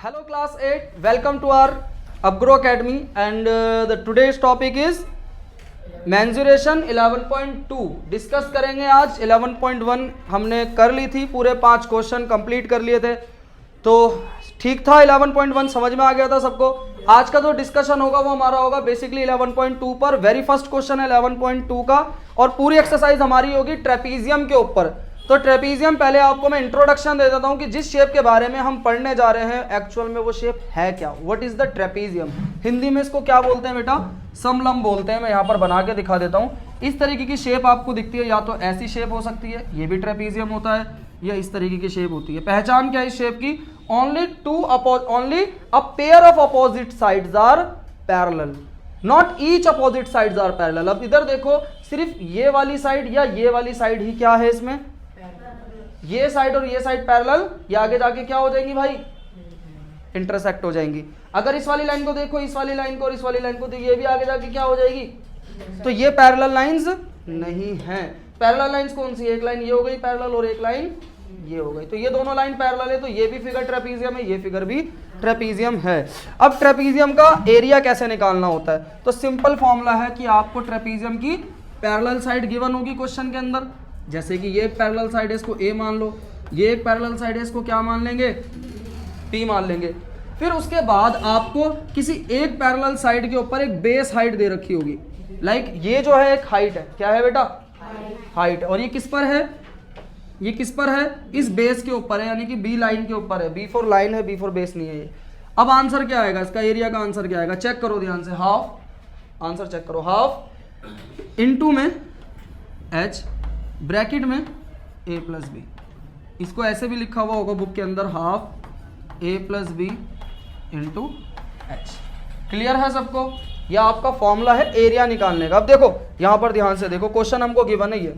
Hello class 8, welcome to our Upgrow Academy and the today's topic is mensuration 11.2 discuss करेंगे आज। 11.1 हमने कर ली थी, पूरे 5 क्वेश्चन कंप्लीट कर लिए थे तो ठीक था। 11.1 समझ में आ गया था सबको। आज का जो डिस्कशन होगा वो हमारा होगा बेसिकली 11.2 पर। वेरी फर्स्ट क्वेश्चन है 11.2 का और पूरी एक्सरसाइज हमारी होगी ट्रेपीजियम के ऊपर। तो ट्रेपीजियम पहले आपको मैं इंट्रोडक्शन दे देता हूं कि जिस शेप के बारे में हम पढ़ने जा रहे हैं एक्चुअल में वो शेप है क्या। What is the trapezium, Hindi में इसको क्या बोलते हैं बेटा? समलंब बोलते हैं। मैं यहाँ पर बना के दिखा देता हूँ। इस तरीके की शेप आपको दिखती है, या तो ऐसी शेप हो सकती है, ये भी ट्रेपीजियम होता है, या इस तरीके की शेप होती है। पहचान क्या है इस शेप की? Only a pair of opposite sides are parallel, not each opposite sides are parallel. अब इधर देखो, सिर्फ ये वाली साइड या ये वाली साइड ही क्या है इसमें? ये साइड और ये साइड पैरेलल, या आगे जाके क्या हो जाएंगी भाई? इंटरसेक्ट हो जाएंगी। अगर इस वाली लाइन को देखो, इस वाली लाइन को और इस वाली लाइन को, तो ये भी आगे जाके क्या हो जाएगी? तो ये पैरेलल लाइंस नहीं है। पैरेलल लाइंस कौन सी? एक लाइन ये हो गई पैरेलल और एक लाइन ये हो गई। तो ये दोनों लाइन पैरेलल है, तो ये भी फिगर ट्रेपीजियम है, ये फिगर भी ट्रेपीजियम है। अब ट्रेपीजियम का एरिया कैसे निकालना होता है? तो सिंपल फॉर्मूला है कि आपको ट्रेपीजियम की पैरेलल साइड गिवन होगी क्वेश्चन के अंदर। जैसे कि ये पैरेलल साइड है, इसको ए मान लो, ये एक पैरेलल साइड है, इसको क्या मान लेंगे? पी मान लेंगे। फिर उसके बाद आपको किसी एक पैरेलल साइड के ऊपर एक बेस हाइट दे रखी होगी। लाइक ये जो है एक हाइट है, क्या है बेटा? हाइट। और ये किस पर है? ये किस पर है? इस बेस के ऊपर है, यानी कि बी लाइन के ऊपर है। बी फॉर लाइन है, बी फॉर बेस नहीं है ये। अब आंसर क्या आएगा इसका? एरिया का आंसर क्या आएगा? चेक करो ध्यान से। हाफ, आंसर चेक करो, हाफ इनटू में एच ब्रैकेट में a प्लस बी। इसको ऐसे भी लिखा हुआ होगा बुक के अंदर, half a plus B into H. Clear है सबको? यह आपका फॉर्मूला है एरिया निकालने का। अब देखो यहाँ पर ध्यान से देखो, क्वेश्चन हमको गिवन है ये।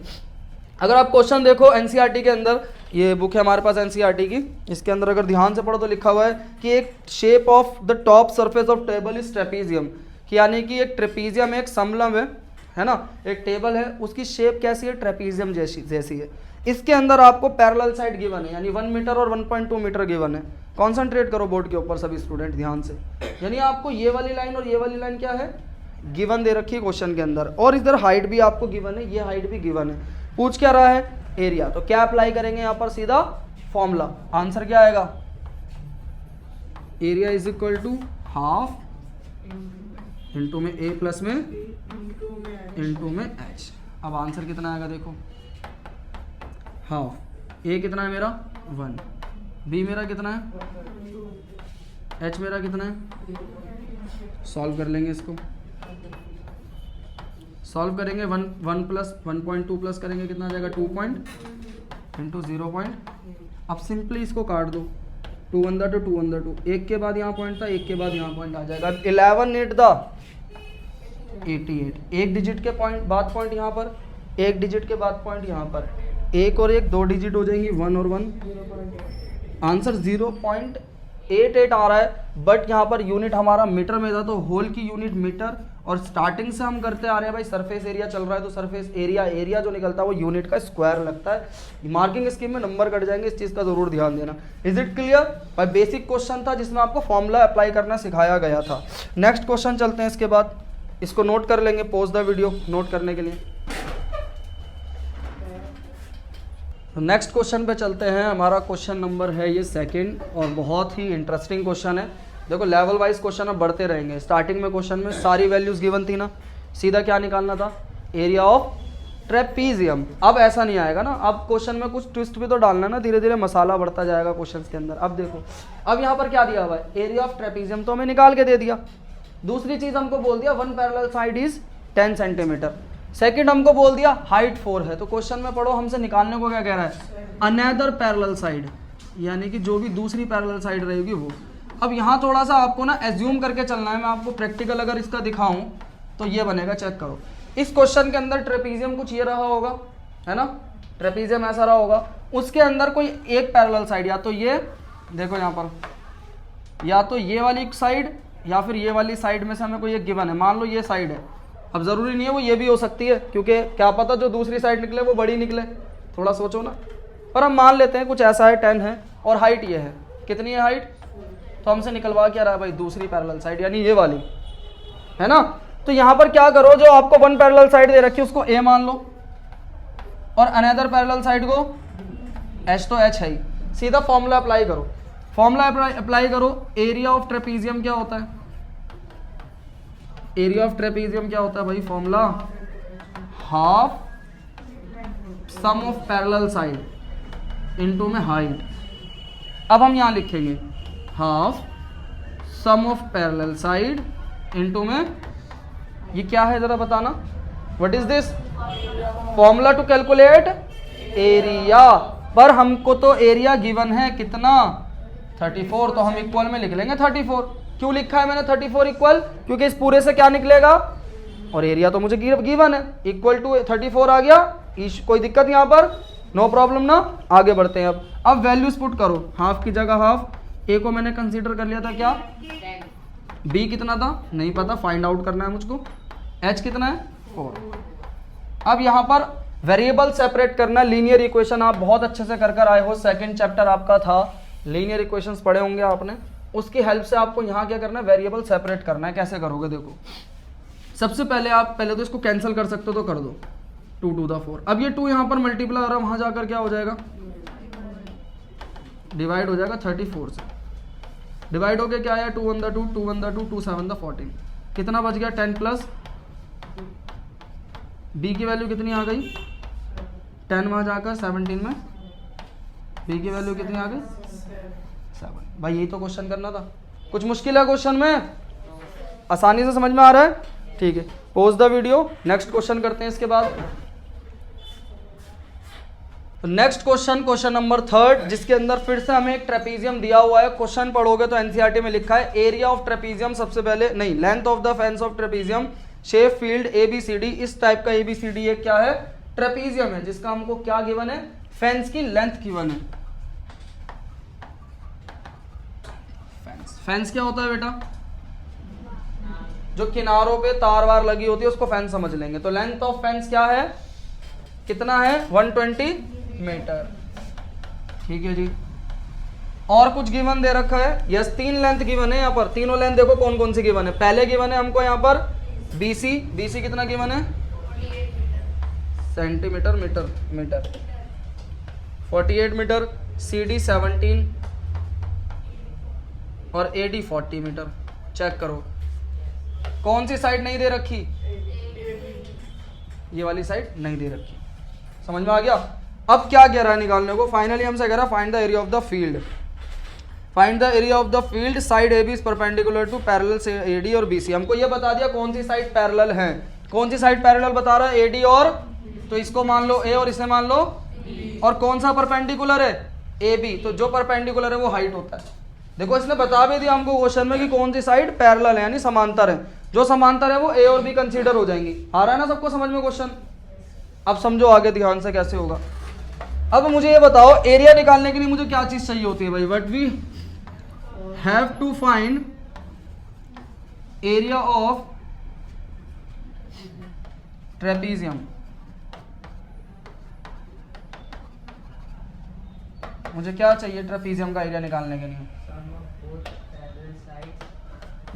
अगर आप क्वेश्चन देखो एनसीईआरटी के अंदर, ये बुक है हमारे पास एनसीईआरटी की, इसके अंदर अगर ध्यान से पढ़ो तो लिखा हुआ है कि एक shape of the top surface of table is trapezium, यानी कि एक ट्रेपीजियम एक समलंब है ना, एक टेबल है, उसकी शेप कैसी है? ट्रेपीजियम जैसी है। इसके अंदर आपको पैरेलल साइड गिवन है, यानी 1 मीटर और 1.2 मीटर गिवन है। कॉन्सेंट्रेट करो बोर्ड के ऊपर सभी स्टूडेंट ध्यान से। यानी आपको ये वाली लाइन और ये वाली लाइन क्या है? गिवन दे रखी है क्वेश्चन के अंदर। और इधर हाइट भी आपको गिवन है, ये हाइट भी गिवन है। पूछ क्या रहा है? एरिया। तो क्या अप्लाई करेंगे यहाँ पर? सीधा फॉर्मूला। आंसर क्या आएगा? Area is equal to half into में ए प्लस में इंटू में एच। अब आंसर कितना आएगा देखो, हाफ। ए कितना है मेरा? 1। बी मेरा कितना है? एच मेरा कितना है? सॉल्व कर लेंगे इसको। सॉल्व करेंगे 1 प्लस 1.2 प्लस करेंगे, कितना आ जाएगा? 2 पॉइंट इंटू 0 पॉइंट। अब सिंपली इसको काट दो, 2 अंदर 2 2 अंदर 2। एक के बाद यहाँ पॉइंट था, एक के बाद यहाँ पॉइंट आ जाएगा। 11 8 द 88। एक डिजिट के बाद पॉइंट यहाँ पर, एक डिजिट के बाद पॉइंट यहाँ पर, एक और एक 2 डिजिट हो जाएंगी, 1 और 1। आंसर 0.88 आ रहा है, बट यहाँ पर यूनिट हमारा मीटर में था, तो होल की यूनिट मीटर। और स्टार्टिंग से हम करते आ रहे हैं भाई, सरफेस एरिया चल रहा है, तो सरफेस एरिया जो निकलता है वो यूनिट का स्क्वायर लगता है। मार्किंग स्कीम में नंबर कट जाएंगे, इस चीज़ का जरूर ध्यान देना। Is it clear? भाई बेसिक क्वेश्चन था जिसमें आपको फॉर्मूला अप्लाई करना सिखाया गया था। नेक्स्ट क्वेश्चन चलते हैं। इसके बाद इसको नोट कर लेंगे, पॉज द वीडियो नोट करने के लिए। तो नेक्स्ट क्वेश्चन पे चलते हैं। हमारा क्वेश्चन नंबर है ये सेकंड, और बहुत ही इंटरेस्टिंग क्वेश्चन है। देखो लेवल वाइज क्वेश्चन अब बढ़ते रहेंगे। स्टार्टिंग में क्वेश्चन में सारी वैल्यूज गिवन थी ना, सीधा क्या निकालना था? Area of trapezium. अब ऐसा नहीं आएगा ना, अब क्वेश्चन में कुछ ट्विस्ट भी तो डालना है ना, धीरे धीरे मसाला बढ़ता जाएगा क्वेश्चन के अंदर। अब देखो, अब यहाँ पर क्या दिया हुआ है? एरिया ऑफ ट्रेपीजियम तो हमें निकाल के दे दिया। दूसरी चीज हमको बोल दिया 1 parallel side is 10 centimetre. Second हमको बोल दिया हाइट 4 है। तो क्वेश्चन में पढ़ो, हमसे निकालने को क्या कह रहा है? अनदर पैरेलल साइड, यानी कि जो भी दूसरी पैरेलल साइड रहेगी वो। अब यहाँ थोड़ा सा आपको ना एज्यूम करके चलना है। मैं आपको प्रैक्टिकल अगर इसका दिखाऊं तो ये बनेगा, चेक करो। इस क्वेश्चन के अंदर ट्रेपीजियम कुछ ये रहा होगा, है ना, ट्रेपीजियम ऐसा रहा होगा। उसके अंदर कोई एक पैरेलल साइड, या तो ये देखो यहाँ पर, या तो ये वाली साइड या फिर ये वाली साइड में से हमें कोई एक गिवन है। मान लो ये साइड है, अब ज़रूरी नहीं है वो ये भी हो सकती है, क्योंकि क्या पता जो दूसरी साइड निकले वो बड़ी निकले। थोड़ा सोचो ना, पर हम मान लेते हैं कुछ ऐसा है, 10 है और हाइट ये है। कितनी है हाइट? तो हमसे निकलवा क्या रहा है भाई, दूसरी पैरेलल साइड यानी ये वाली, है ना। तो यहाँ पर क्या करो, जो आपको वन पैरेलल साइड दे रखी है उसको ए मान लो और अनदर पैरेलल साइड को एच, तो एच है ही। सीधा फॉर्मूला अप्लाई करो, फॉर्मूला अप्लाई करो। एरिया ऑफ ट्रेपीजियम क्या होता है, एरिया ऑफ ट्रेपीजियम क्या होता है भाई, formula half sum of parallel side into में हाइट। अब हम यहाँ लिखेंगे half sum of parallel side into में, ये क्या है जरा बताना, what is this, formula to calculate area. पर हमको तो एरिया गिवन है कितना, 34, तो हम इक्वल में लिख लेंगे 34। क्यों लिखा है मैंने 34 इक्वल, क्योंकि इस पूरे से क्या निकलेगा, और एरिया तो मुझे गिवन है, इक्वल टू 34 आ गया। कोई दिक्कत यहाँ पर, नो प्रॉब्लम ना। आगे बढ़ते हैं अब वैल्यूज पुट करो। हाफ की जगह हाफ, ए को मैंने कंसीडर कर लिया था क्या, बी कितना था नहीं पता, फाइंड आउट करना है मुझको, एच कितना है 4। अब यहाँ पर वेरिएबल सेपरेट करना, लीनियर इक्वेशन आप बहुत अच्छे से कर आए हो, सेकंड चैप्टर आपका था, लीनियर इक्वेशंस पढ़े होंगे आपने, उसकी हेल्प से आपको यहाँ क्या करना है, वेरिएबल सेपरेट करना है। कैसे करोगे देखो, सबसे पहले आप पहले तो इसको कैंसिल कर सकते हो तो कर दो, 2 to the 4। अब ये 2 यहाँ पर मल्टीप्लाई हो रहा है, वहाँ जाकर क्या हो जाएगा, डिवाइड हो जाएगा 34 से, डिवाइड हो गया क्या आया, 2 1 2 2 1 2 2 7 14, कितना बच गया 10 प्लस बी की वैल्यू कितनी आ गई 10, वहाँ जाकर 17 में बी की वैल्यू कितनी आ गई 7। भाई यही तो क्वेश्चन करना था, कुछ मुश्किल है क्वेश्चन में, आसानी से समझ में आ रहा है, ठीक है। Pose the video, next question करते हैं इसके बाद। नेक्स्ट क्वेश्चन, क्वेश्चन नंबर 3, जिसके अंदर फिर से हमें एक ट्रेपीजियम दिया हुआ है। क्वेश्चन पढ़ोगे तो एनसीईआरटी में लिखा है एरिया ऑफ ट्रेपीजियम, सबसे पहले नहीं, length of the fence of trapezium, shape field ABCD। इस टाइप का ABCD एक क्या है, ट्रेपीजियम है, जिसका हमको क्या गिवन है, फेंस की लेंथ गिवन है। फेंस क्या होता है बेटा, जो किनारों पे तार वार लगी होती है उसको फेंस समझ लेंगे। तो लेंथ ऑफ फेंस क्या है, कितना है 120 मीटर, ठीक है जी। और कुछ गिवन दे रखा है, यस 3 लेंथ गिवन है यहाँ पर, तीनों लेंथ देखो कौन कौन सी गिवन है। पहले गिवन है हमको यहाँ पर BC कितना गिवन है, सेंटीमीटर मीटर 48 मीटर, CD 17 और AD 40 मीटर। चेक करो कौन सी साइड नहीं दे रखी, ये वाली साइड नहीं दे रखी, समझ में आ गया। अब क्या कह रहा है निकालने को, फाइनली हमसे कह रहा है find the area of the field, find the area of the field, side AB is perpendicular to parallel से AD और BC। हमको ये बता दिया कौन सी साइड पैरेलल है, कौन सी साइड पैरेलल बता रहा है, AD और, तो इसको मान लो A और इसे मान लो, और कौन सा परपेंडिकुलर है, AB, तो जो परपेंडिकुलर है वो हाइट होता है। देखो इसने बता भी दिया हमको क्वेश्चन में कि कौन सी साइड पैरेलल है यानी समांतर है, जो समांतर है वो A और B कंसीडर हो जाएंगी। आ रहा है ना सबको समझ में क्वेश्चन, अब समझो आगे ध्यान से कैसे होगा। अब मुझे ये बताओ एरिया निकालने के लिए मुझे क्या चीज चाहिए होती है भाई, what we have to find area of trapezium. मुझे क्या चाहिए ट्रेपीजियम का एरिया निकालने के लिए,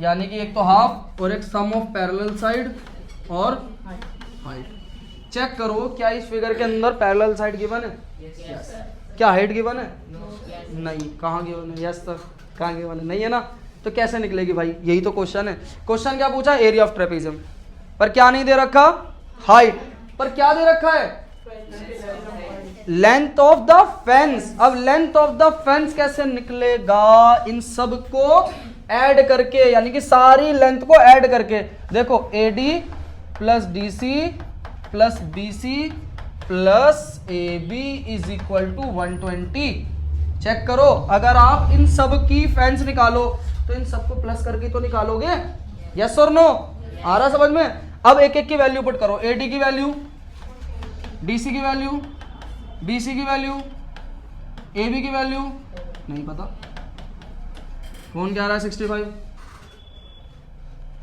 यानी कि एक तो हाफ और एक सम ऑफ पैरेलल साइड और हाइट। चेक करो क्या इस फिगर के अंदर पैरेलल साइड गिवन है, yes. क्या हाइट गिवन है, नहीं। कहाँ गिवन है, यस सर, कहाँ गिवन है, नहीं है ना, तो कैसे निकलेगी भाई, यही तो क्वेश्चन है। क्वेश्चन क्या पूछा, एरिया ऑफ ट्रेपीजियम, पर क्या नहीं दे रखा, हाइट, पर क्या दे रखा है, लेंथ ऑफ द फेंस। अब लेंथ ऑफ द फेंस कैसे निकलेगा, इन सब को ऐड करके, यानी कि सारी लेंथ को ऐड करके। देखो AD plus DC plus BC plus AB is equal to 120। Check करो, अगर आप इन सब की फेंस निकालो तो इन सबको प्लस करके तो निकालोगे, यस और नो, आ रहा समझ में। अब एक एक की वैल्यू पुट करो, AD की वैल्यू, DC की वैल्यू, BC की वैल्यू, AB की वैल्यू नहीं पता, कौन क्या आ रहा है 65,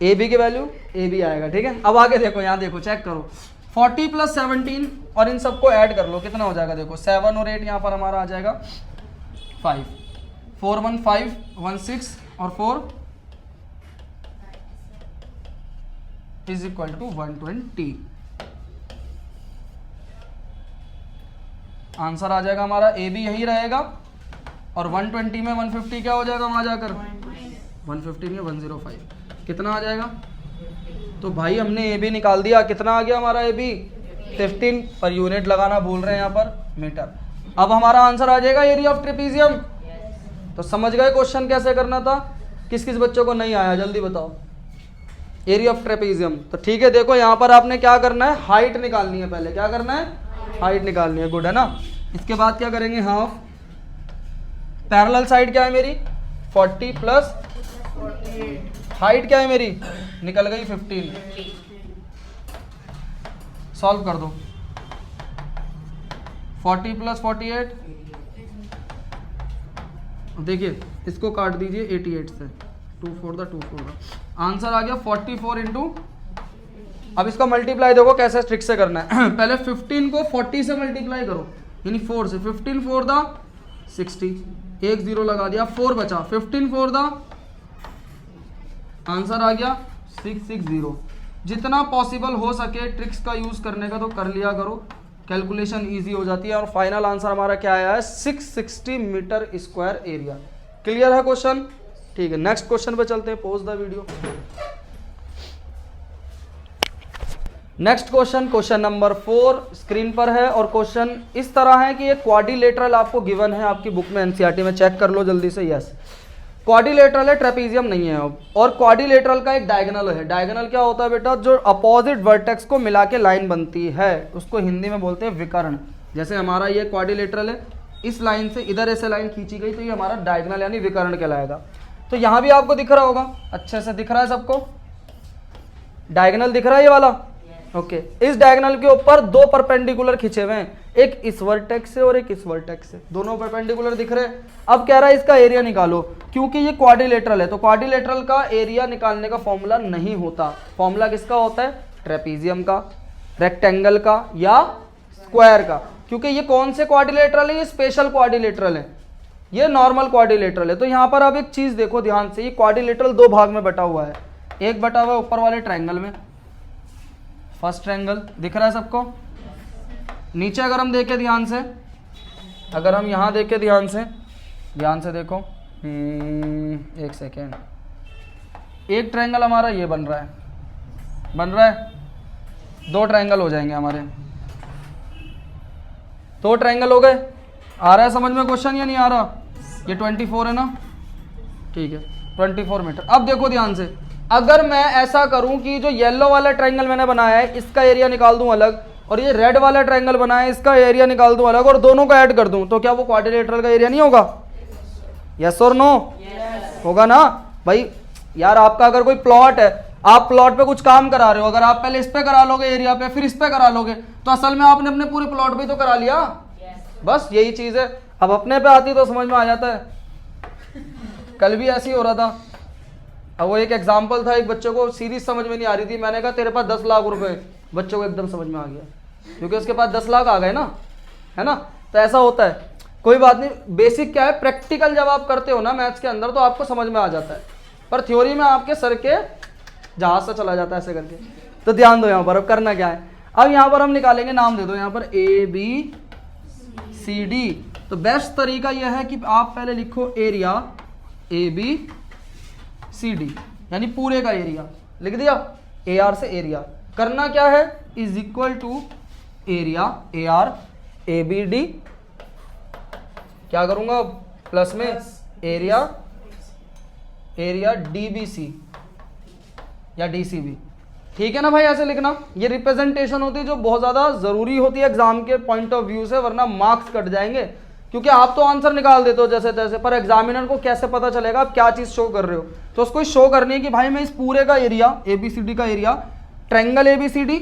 AB की वैल्यू AB आएगा, ठीक है। अब आगे देखो, यहाँ देखो, चेक करो 40 प्लस 17 और इन सबको ऐड कर लो, कितना हो जाएगा देखो 7 और 8 यहाँ पर हमारा आ जाएगा 5। 41516 और 4 इज इक्वल टू 120। आंसर आ जाएगा हमारा ए बी यही रहेगा, और 120 में 150 क्या हो जाएगा वहां जाकर, 150 में 105 कितना आ जाएगा। तो भाई हमने ए बी निकाल दिया, कितना आ गया हमारा ए बी 15 पर यूनिट लगाना भूल रहे हैं यहाँ पर मीटर। अब हमारा आंसर आ जाएगा एरिया ऑफ ट्रेपीजियम। तो समझ गए क्वेश्चन कैसे करना था। किस किस बच्चों को नहीं आया जल्दी बताओ, एरिया ऑफ ट्रेपीजियम। तो ठीक है, देखो यहाँ पर आपने क्या करना है, हाइट निकालनी है। पहले क्या करना है, हाइट निकालनी है, गुड है ना। इसके बाद क्या करेंगे, हाफ पैरेलल साइड क्या है मेरी 40 प्लस हाइट क्या है मेरी निकल गई 15। सॉल्व कर दो, 40 प्लस 48, देखिए इसको काट दीजिए 88 से, 2 4 का आंसर आ गया 44 इंटू। अब इसका मल्टीप्लाई देखो कैसे ट्रिक से करना है। पहले 15 को 40 से मल्टीप्लाई करो, यानी 4 से, 15 4 दा 60, एक जीरो लगा दिया, 4 बचा, 15 4 दा आंसर आ गया 660। जितना पॉसिबल हो सके ट्रिक्स का यूज करने का तो कर लिया करो, कैलकुलेशन इजी हो जाती है। और फाइनल आंसर हमारा क्या आया है 660 मीटर स्क्वायर एरिया। क्लियर है क्वेश्चन, ठीक है। नेक्स्ट क्वेश्चन पे चलते हैं, pause the video. Next question, question number 4 screen पर है, और क्वेश्चन इस तरह है कि एक क्वाड्रिलेटरल आपको गिवन है आपकी बुक में, एनसीईआरटी में, चेक कर लो जल्दी से। यस, क्वाड्रिलेटरल है, ट्रेपीजियम नहीं है अब। और क्वाड्रिलेटरल का एक डायगोनल है। डायगोनल क्या होता है बेटा, जो अपोजिट वर्टेक्स को मिला के लाइन बनती है, उसको हिंदी में बोलते हैं विकर्ण। जैसे हमारा ये क्वाड्रिलेटरल है, इस लाइन से इधर ऐसे लाइन खींची गई तो ये हमारा डायगोनल यानी विकर्ण कहलाएगा। तो यहाँ भी आपको दिख रहा होगा, अच्छे से दिख रहा है सबको, डायगोनल दिख रहा है ये वाला, ओके। इस डायगोनल के ऊपर 2 परपेंडिकुलर खींचे हुए हैं, एक इस वर्टेक्स से और एक इस वर्टेक्स से, दोनों परपेंडिकुलर दिख रहे हैं। अब कह रहा है इसका एरिया निकालो, क्योंकि ये क्वाड्रिलेटरल है तो क्वाड्रिलेटरल का एरिया निकालने का फॉर्मूला नहीं होता। फॉर्मूला किसका होता है, ट्रेपीजियम का, रेक्टेंगल का या स्क्वायर का। क्योंकि ये कौन से क्वाड्रिलेटरल है, ये स्पेशल क्वाड्रिलेटरल है, ये नॉर्मल क्वाड्रिलेटरल है। तो यहाँ पर आप एक चीज देखो ध्यान से, ये क्वाड्रिलेटरल 2 भाग में बटा हुआ है। एक बटा हुआ है ऊपर वाले ट्रायंगल में, फर्स्ट ट्रायंगल दिख रहा है सबको। नीचे अगर हम देखें ध्यान से, अगर हम यहाँ देखें ध्यान से देखो, एक सेकेंड, एक ट्रायंगल हमारा ये बन रहा है, 2 ट्रायंगल हो जाएंगे हमारे, 2 ट्रायंगल हो गए। आ रहा है समझ में क्वेश्चन या नहीं आ रहा। ये 24 है ना, ठीक है, 24 मीटर। अब देखो ध्यान से, अगर मैं ऐसा करूं कि जो येलो वाला ट्रायंगल मैंने बनाया है इसका एरिया निकाल दूं अलग, और ये रेड वाला ट्रायंगल बनाया है इसका एरिया निकाल दूं अलग, और दोनों को ऐड कर दूं, तो क्या वो क्वाड्रिलेटरल का एरिया नहीं होगा? यस और नो? होगा ना भाई। यार आपका अगर कोई प्लॉट है, आप प्लॉट पे कुछ काम करा रहे हो, अगर आप पहले इस पे करा लोगे एरिया पे, फिर इस पे करा लोगे, तो असल में आपने अपने पूरे प्लॉट पे तो करा लिया। बस यही चीज है। अब अपने पे आती तो समझ में आ जाता है। कल भी ऐसे ही हो रहा था। अब वो एक एग्जाम्पल था, एक बच्चे को सीरीज समझ में नहीं आ रही थी, मैंने कहा तेरे पास 10 लाख रुपए, बच्चों को एकदम समझ में आ गया, क्योंकि उसके पास 10 लाख आ गए ना, है ना। तो ऐसा होता है, कोई बात नहीं। बेसिक क्या है, प्रैक्टिकल जब आप करते हो ना मैथ्स के अंदर तो आपको समझ में आ जाता है, पर थ्योरी में आपके सर के जहाज से चला जाता है ऐसे करके। तो ध्यान दो यहाँ पर, अब करना क्या है, अब यहाँ पर हम निकालेंगे, नाम दे दो यहाँ पर ABCD। तो बेस्ट तरीका यह है कि आप पहले लिखो एरिया ABCD, यानी पूरे का एरिया लिख दिया, AR से एरिया। करना क्या है, is equal to area AR ABD, क्या करूंगा प्लस में एरिया DBC या DCB। ठीक है ना भाई, ऐसे लिखना। ये रिप्रेजेंटेशन होती है जो बहुत ज़्यादा ज़रूरी होती है एग्जाम के पॉइंट ऑफ व्यू से, वरना मार्क्स कट जाएंगे। क्योंकि आप तो आंसर निकाल देते हो जैसे तैसे, पर एग्जामिनर को कैसे पता चलेगा आप क्या चीज़ शो कर रहे हो। तो उसको शो करनी है कि भाई मैं इस पूरे का एरिया ABCD का एरिया, ट्रायंगल ABCD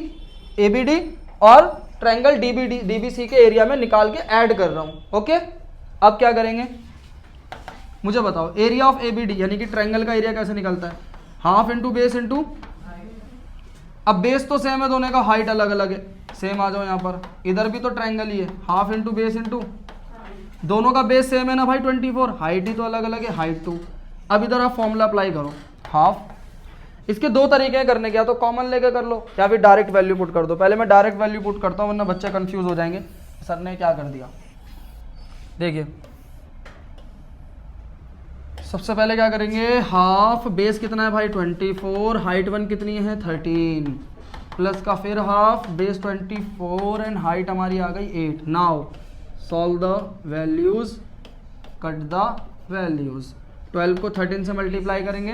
ABD और ट्रायंगल DBC के एरिया में निकाल के ऐड कर रहा हूँ। ओके, अब क्या करेंगे मुझे बताओ, एरिया ऑफ ABD यानी कि ट्रायंगल का एरिया कैसे निकलता है, हाफ इंटू बेस इंटू, अब बेस तो सेम है दोनों का, हाइट अलग अलग है, सेम आ जाओ यहाँ पर, इधर भी तो ट्रायंगल ही है, हाफ इंटू बेस इंटू दोनों का बेस सेम है ना भाई 24, हाइट ही तो अलग अलग है, हाइट 2। अब इधर आप फॉर्मूला अप्लाई करो, हाफ। इसके दो तरीके हैं करने के, या तो कॉमन लेके कर लो या फिर डायरेक्ट वैल्यू पुट कर दो। पहले मैं डायरेक्ट वैल्यू पुट करता हूँ वरना बच्चे कंफ्यूज हो जाएंगे सर ने क्या कर दिया। देखिए सबसे पहले क्या करेंगे, हाफ, बेस कितना है भाई 24, हाइट 1 कितनी है 13, प्लस का फिर हाफ, बेस 24 एंड हाइट हमारी आ गई 8। Now solve the values, cut the values. 12 को 13 से मल्टीप्लाई करेंगे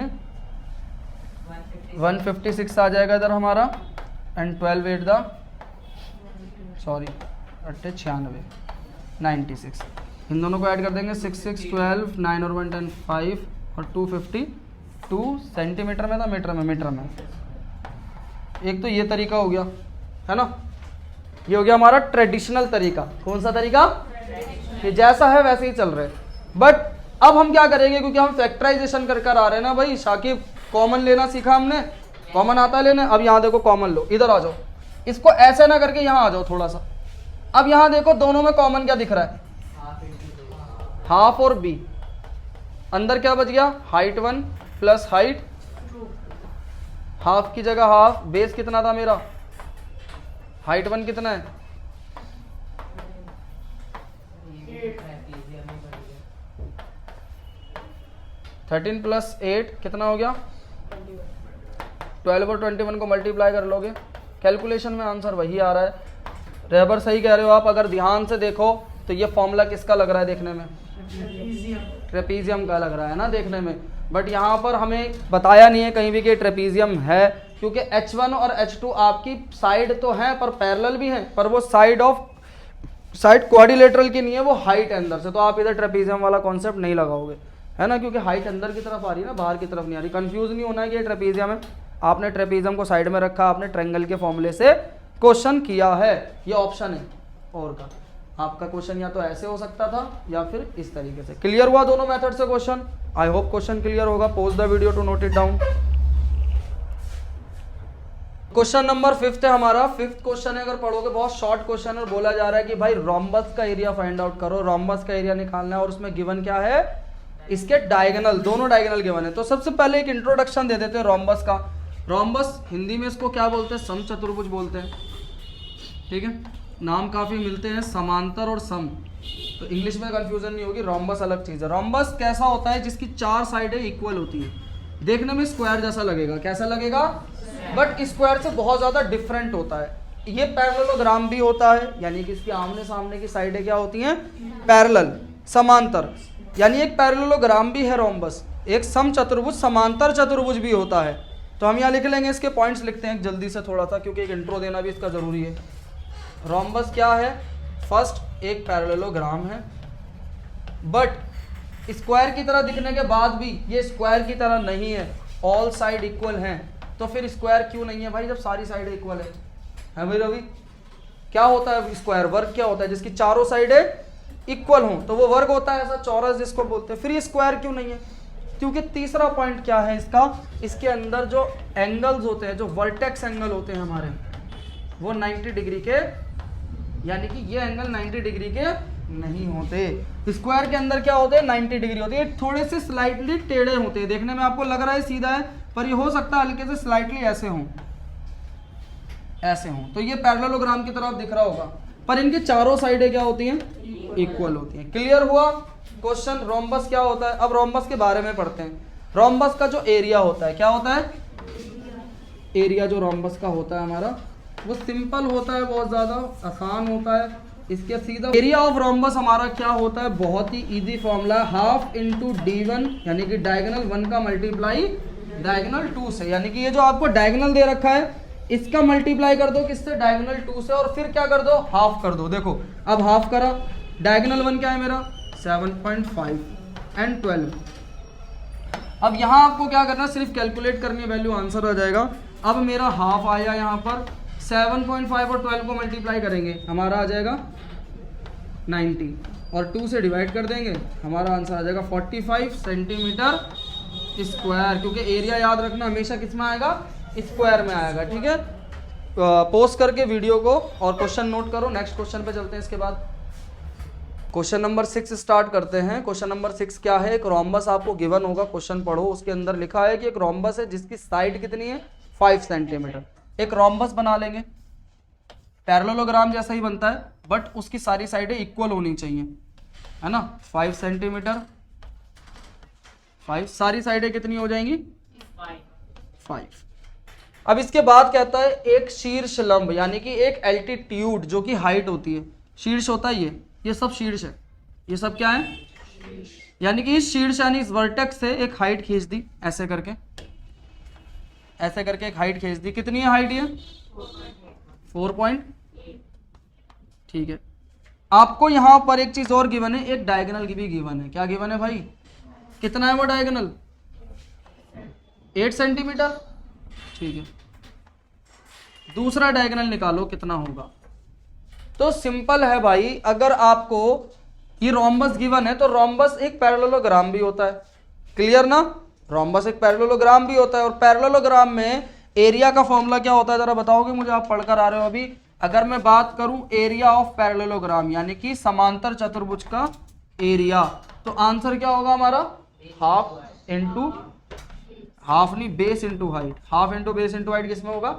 156 आ जाएगा इधर हमारा, एंड 12 8 द सॉरी 96, इन दोनों को ऐड कर देंगे 6 6 12, 9 और 1 10 5 और 252 सेंटीमीटर में था, मीटर में। एक तो ये तरीका हो गया है ना, ये हो गया हमारा ट्रेडिशनल तरीका। कौन सा तरीका, ये जैसा है वैसे ही चल रहे हैं। बट अब हम क्या करेंगे, क्योंकि हम फैक्टराइजेशन कर कर आ रहे हैं ना भाई, शाकिब कॉमन लेना सीखा हमने, कॉमन आता है लेने। अब यहाँ देखो कॉमन लो, इधर आ जाओ, इसको ऐसे ना करके यहाँ आ जाओ थोड़ा सा। अब यहाँ देखो दोनों में कॉमन क्या दिख रहा है, हाफ और बी। अंदर क्या बच गया, हाइट 1 प्लस हाइट, हाफ की जगह हाफ, बेस कितना था मेरा, हाइट 1 कितना है 13 प्लस 8 कितना हो गया 12 और 21 को मल्टीप्लाई कर लोगे, कैलकुलेशन में आंसर वही आ रहा है। रहबर सही कह रहे हो आप। अगर ध्यान से देखो तो ये फॉर्मूला किसका लग रहा है देखने में, ट्रेपीजियम का लग रहा है ना देखने में। बट यहाँ पर हमें बताया नहीं है कहीं भी कि ट्रेपीजियम है, क्योंकि H1 और H2 आपकी साइड तो हैं पर पैरेलल भी हैं, पर वो साइड क्वाड्रिलेटरल की नहीं है, वो हाइट अंदर से। तो आप इधर ट्रेपीजियम वाला कॉन्सेप्ट नहीं लगाओगे, है ना, क्योंकि हाइट अंदर की तरफ आ रही है ना, बाहर की तरफ नहीं आ रही। कंफ्यूज नहीं होना है कि ये ट्रेपीजियम है। आपने ट्रेपीजियम को साइड में रखा, आपने ट्रायंगल के फॉर्मूले से क्वेश्चन किया है, ये ऑप्शन है। और का आपका क्वेश्चन या तो ऐसे हो सकता था या फिर इस तरीके से। क्लियर हुआ दोनों मेथड से question? I hope question clear होगा। Pause the video to note it down. Question number 5 है हमारा। 5th क्वेश्चन है, अगर पढ़ोगे बहुत शॉर्ट क्वेश्चन है और बोला जा रहा है कि भाई रोम्बस का एरिया फाइंड आउट करो, रोम्बस का एरिया निकालना है। और उसमें गिवन क्या है, इसके डायगोनल, दोनों डायगोनल गिवन है। तो सबसे पहले एक इंट्रोडक्शन दे देते हैं रोम्बस का। रोम्बस हिंदी में इसको क्या बोलते हैं, समचतुर्भुज बोलते हैं, ठीक है। नाम काफी मिलते हैं, समांतर और सम, तो इंग्लिश में कंफ्यूजन नहीं होगी। रोम्बस अलग चीज है। रोम्बस कैसा होता है, जिसकी 4 साइडें इक्वल होती है, देखने में स्क्वायर जैसा लगेगा। कैसा लगेगा, बट स्क्वायर से बहुत ज्यादा डिफरेंट होता है। ये पैरेललोग्राम भी होता है, यानी कि इसकी आमने सामने की साइडें क्या होती हैं, पैरेलल, समांतर, यानी एक पैरेललोग्राम भी है रोम्बस। एक समचतुर्भुज, समांतर चतुर्भुज भी होता है। तो हम यहाँ लिख लेंगे, इसके पॉइंट्स लिखते हैं जल्दी से थोड़ा सा, क्योंकि एक इंट्रो देना भी इसका जरूरी है। रोम्बस क्या है, फर्स्ट एक पैरेललोग्राम है, बट स्क्वायर की तरह दिखने के बाद भी ये स्क्वायर की तरह नहीं है। ऑल साइड इक्वल हैं, तो फिर स्क्वायर क्यों नहीं है भाई, जब सारी साइडें इक्वल है भाई रवि? क्या होता है स्क्वायर, वर्ग क्या होता है, जिसकी चारों साइडें इक्वल हों तो वो वर्ग होता है, ऐसा चौरस जिसको बोलते हैं। फिर ये स्क्वायर क्यों नहीं है, क्योंकि तीसरा पॉइंट क्या है इसका, इसके अंदर जो एंगल्स होते हैं, जो वर्टेक्स एंगल होते हैं हमारे, वो 90 डिग्री के, यानी कि ये एंगल 90 डिग्री के नहीं होते। स्क्वायर के अंदर क्या होते हैं, 90 डिग्री होते हैं। थोड़े से स्लाइटली टेढ़े होते हैं, देखने में आपको लग रहा है सीधा है, पर ये हो सकता है हल्के से स्लाइटली ऐसे हों, ऐसे हों। तो ये पैरेललोग्राम की तरफ दिख रहा होगा, पर इनकी चारों साइडें क्या होती हैं, इक्वल होती हैं। क्लियर हुआ क्वेश्चन। रोम्बस क्या होता है, अब रोम्बस के बारे में पढ़ते हैं। रोम्बस का जो एरिया होता है, क्या होता है, एरिया जो रोम्बस का होता है हमारा, वो सिंपल होता है, बहुत ज़्यादा आसान होता है। इसके सीधा एरिया ऑफ रोम्बस हमारा क्या होता है, बहुत ही easy formula, half into D1, यानी कि डायगोनल 1 का मल्टीप्लाई डायगोनल 2 से। यानी कि ये जो आपको डायगोनल दे रखा है, इसका मल्टीप्लाई कर दो किससे, डायगोनल 2 से, और फिर क्या कर दो, हाफ कर दो। देखो अब हाफ करा, डायगोनल 1 क्या है मेरा 7.5 एंड 12। अब यहाँ आपको क्या करना, सिर्फ कैलकुलेट करनी है, वैल्यू आंसर आ जाएगा। अब मेरा हाफ आया, यहाँ पर 7.5 और 12 को मल्टीप्लाई करेंगे, हमारा आ जाएगा 90, और 2 से डिवाइड कर देंगे, हमारा आंसर आ जाएगा 45 सेंटीमीटर स्क्वायर। क्योंकि एरिया याद रखना हमेशा किस में आएगा, स्क्वायर में आएगा, ठीक है। पोस्ट करके वीडियो को और क्वेश्चन नोट करो। नेक्स्ट क्वेश्चन पे चलते हैं इसके बाद। क्वेश्चन नंबर 6 स्टार्ट करते हैं। क्वेश्चन नंबर 6 क्या है, एक रोम्बस आपको गिवन होगा, क्वेश्चन पढ़ो, उसके अंदर लिखा है कि एक रोम्बस है जिसकी साइड कितनी है 5 सेंटीमीटर। एक रोम्बस बना लेंगे, पैरेललोग्राम जैसा ही बनता है बट उसकी सारी साइडें इक्वल होनी चाहिए, है ना। 5 सेंटीमीटर, 5 सारी साइडें कितनी हो जाएंगी 5। अब इसके बाद कहता है एक शीर्ष लंब, यानी कि एक एल्टीट्यूड जो कि हाइट होती है, शीर्ष होता है ये सब शीर्ष है, ये सब क्या है, यानी कि इस शीर्ष यानी इस वर्टेक्स से एक हाइट खींच दी, ऐसे करके एक हाइट खींच दी। कितनी है हाइट ये 4 ठीक है। आपको यहां पर एक चीज और गिवन है, एक डायगोनल भी गिवन है। क्या गिवन है भाई, कितना है वो डायगोनल 8 सेंटीमीटर, ठीक है। दूसरा डायगोनल निकालो कितना होगा। तो सिंपल है भाई, अगर आपको ये रोम्बस गिवन है तो रोम्बस एक पैरेललोग्राम भी होता है, क्लियर ना। रोम्बस एक पैरेललोग्राम भी होता है और पैरेललोग्राम में एरिया का फॉर्मूला क्या होता है जरा बताओगे मुझे, आप पढ़कर आ रहे हो अभी। अगर मैं बात करूं एरिया ऑफ पैरेललोग्राम यानी कि समांतर चतुर्भुज का एरिया, तो आंसर क्या होगा हमारा हाफ इंटू हाफ नहीं base into height, half into base into height किसमें होगा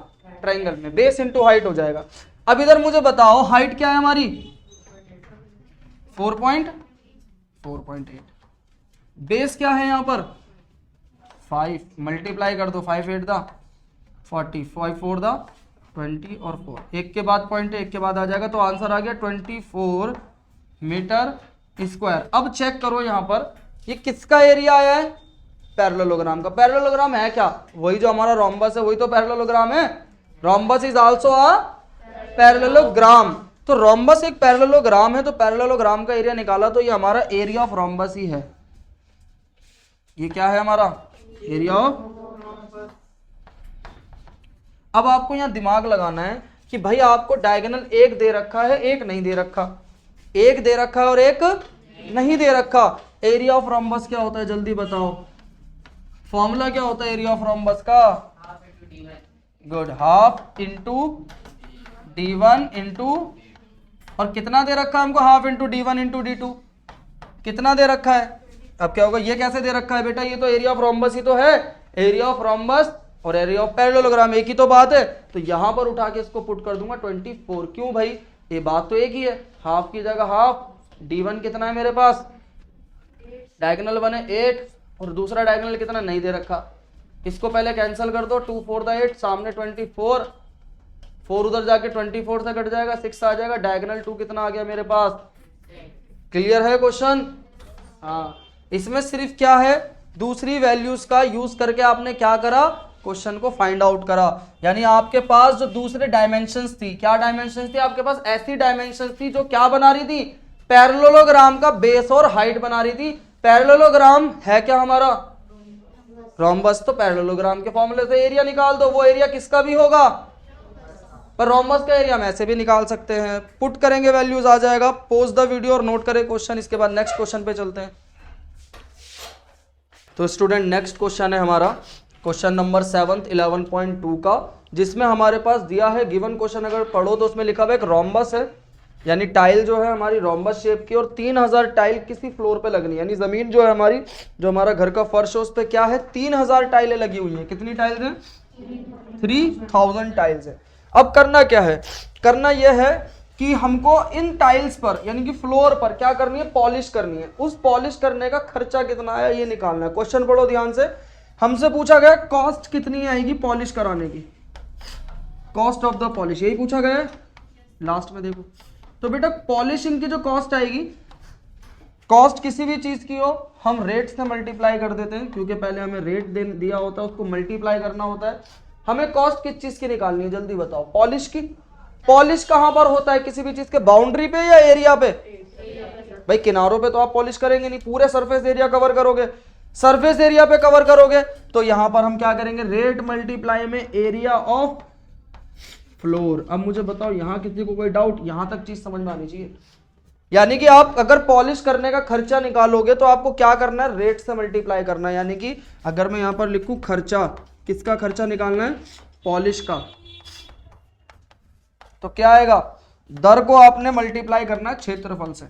ट्रायंगल में, बेस इंटू हाइट हो जाएगा। अब इधर मुझे बताओ हाइट क्या है हमारी 4.8, बेस क्या है यहां पर 5, मल्टीप्लाई कर दो 5 8 दा 40, 5 4 दा 20 और 4, एक के बाद पॉइंट एक के बाद आ जाएगा, तो आंसर आ गया 24 मीटर स्क्वायर। अब चेक करो यहां पर ये किसका एरिया आया है, पैरेललोग्राम का। पैरेललोग्राम है क्या, वही जो हमारा रोम्बस है वही तो पैरेललोग्राम है। Rhombus is also a parallelogram, तो रोम्बस एक पैरेललोग्राम है, तो पैरेललोग्राम का एरिया निकाला तो ये हमारा एरिया ऑफ रोम्बस ही है। ये क्या है हमारा एरिया ऑफ। अब आपको यहां दिमाग लगाना है कि भाई आपको डायगोनल एक दे रखा है एक नहीं दे रखा, एक दे रखा है और एक नहीं दे रखा। एरिया ऑफ रोम्बस क्या होता है जल्दी बताओ, फॉर्मूला क्या होता है एरिया ऑफ रोम्बस का, good, half into d1 into, और कितना दे रखा है हमको half into d1 into d2, कितना दे रखा है। अब क्या होगा, ये कैसे दे रखा है बेटा, ये तो एरिया ऑफ रोम्बस ही तो है। एरिया ऑफ रोम्बस और एरिया ऑफ पैरेललोग्राम एक ही तो बात है, तो यहां पर उठा के इसको पुट कर दूंगा 24। क्यों भाई, ये बात तो एक ही है, हाफ की जगह हाफ, d1 कितना है मेरे पास, डायगोनल बने 8 और दूसरा डायगोनल कितना नहीं दे रखा, इसको पहले कैंसिल कर दो, 2 4 दा 8, सामने 24, 4 उधर जाके 24 से कट जाएगा, 6 आ जाएगा, डायगोनल 2 कितना आ गया मेरे पास। क्लियर है क्वेश्चन। हाँ, इसमें सिर्फ क्या है, दूसरी वैल्यूज का यूज करके आपने क्या करा, क्वेश्चन को फाइंड आउट करा। यानी आपके पास जो दूसरे डायमेंशंस थी, क्या डायमेंशंस थी आपके पास, ऐसी डायमेंशंस थी जो क्या बना रही थी, पैरेललोग्राम का बेस और हाइट बना रही थी। पैरेललोग्राम है क्या हमारा रोम्बस, तो पैरेललोग्राम के फॉर्मूले से एरिया निकाल दो, वो एरिया किसका भी होगा, पर रोम्बस का एरिया हम ऐसे भी निकाल सकते हैं। पुट करेंगे वैल्यूज आ जाएगा। पोज द वीडियो और नोट करें क्वेश्चन, इसके बाद नेक्स्ट क्वेश्चन पे चलते हैं। तो स्टूडेंट नेक्स्ट क्वेश्चन है हमारा क्वेश्चन नंबर 7 11.2 का, जिसमें हमारे पास दिया है गिवन क्वेश्चन अगर पढ़ो तो उसमें लिखा हुआ एक रोम्बस है, यानी टाइल जो है हमारी रोम्बस शेप की, और 3000 टाइल किसी फ्लोर पे लगनी है, यानी जमीन जो है हमारी, जो हमारा घर का फर्श है उस पे क्या है 3000 टाइलें लगी हुई है। कितनी टाइल्स है 3000 टाइल्स है। अब करना क्या है, करना यह है कि हमको इन टाइल्स पर यानी कि फ्लोर पर क्या करनी है, पॉलिश करनी है। उस पॉलिश करने का खर्चा कितना आया ये निकालना है। क्वेश्चन पढ़ो ध्यान से, हमसे पूछा गया कॉस्ट कितनी आएगी पॉलिश कराने की, कॉस्ट ऑफ द पॉलिश, यही पूछा गया है लास्ट में देखो। तो बेटा पॉलिशिंग की जो कॉस्ट आएगी, कॉस्ट किसी भी चीज की हो हम रेट से मल्टीप्लाई कर देते हैं, क्योंकि पहले हमें रेट दिया होता है उसको मल्टीप्लाई करना होता है। हमें कॉस्ट किस चीज की निकालनी है जल्दी बताओ, पॉलिश की। पॉलिश कहां पर होता है, किसी भी चीज के बाउंड्री पे या एरिया पे, भाई किनारों पे तो आप पॉलिश करेंगे नहीं, पूरे सरफेस एरिया कवर करोगे। सरफेस एरिया पे कवर करोगे तो यहां पर हम क्या करेंगे, रेट मल्टीप्लाई में एरिया ऑफ फ्लोर। अब मुझे बताओ यहां किसी को कोई डाउट, यहां तक चीज समझ में आनी चाहिए। यानी कि आप अगर पॉलिश करने का खर्चा निकालोगे तो आपको क्या करना है, रेट से मल्टीप्लाई करना है। यानी कि अगर मैं यहां पर लिखूं खर्चा, किसका खर्चा निकालना है, पॉलिश का, तो क्या आएगा, दर को आपने मल्टीप्लाई करना है क्षेत्रफल से।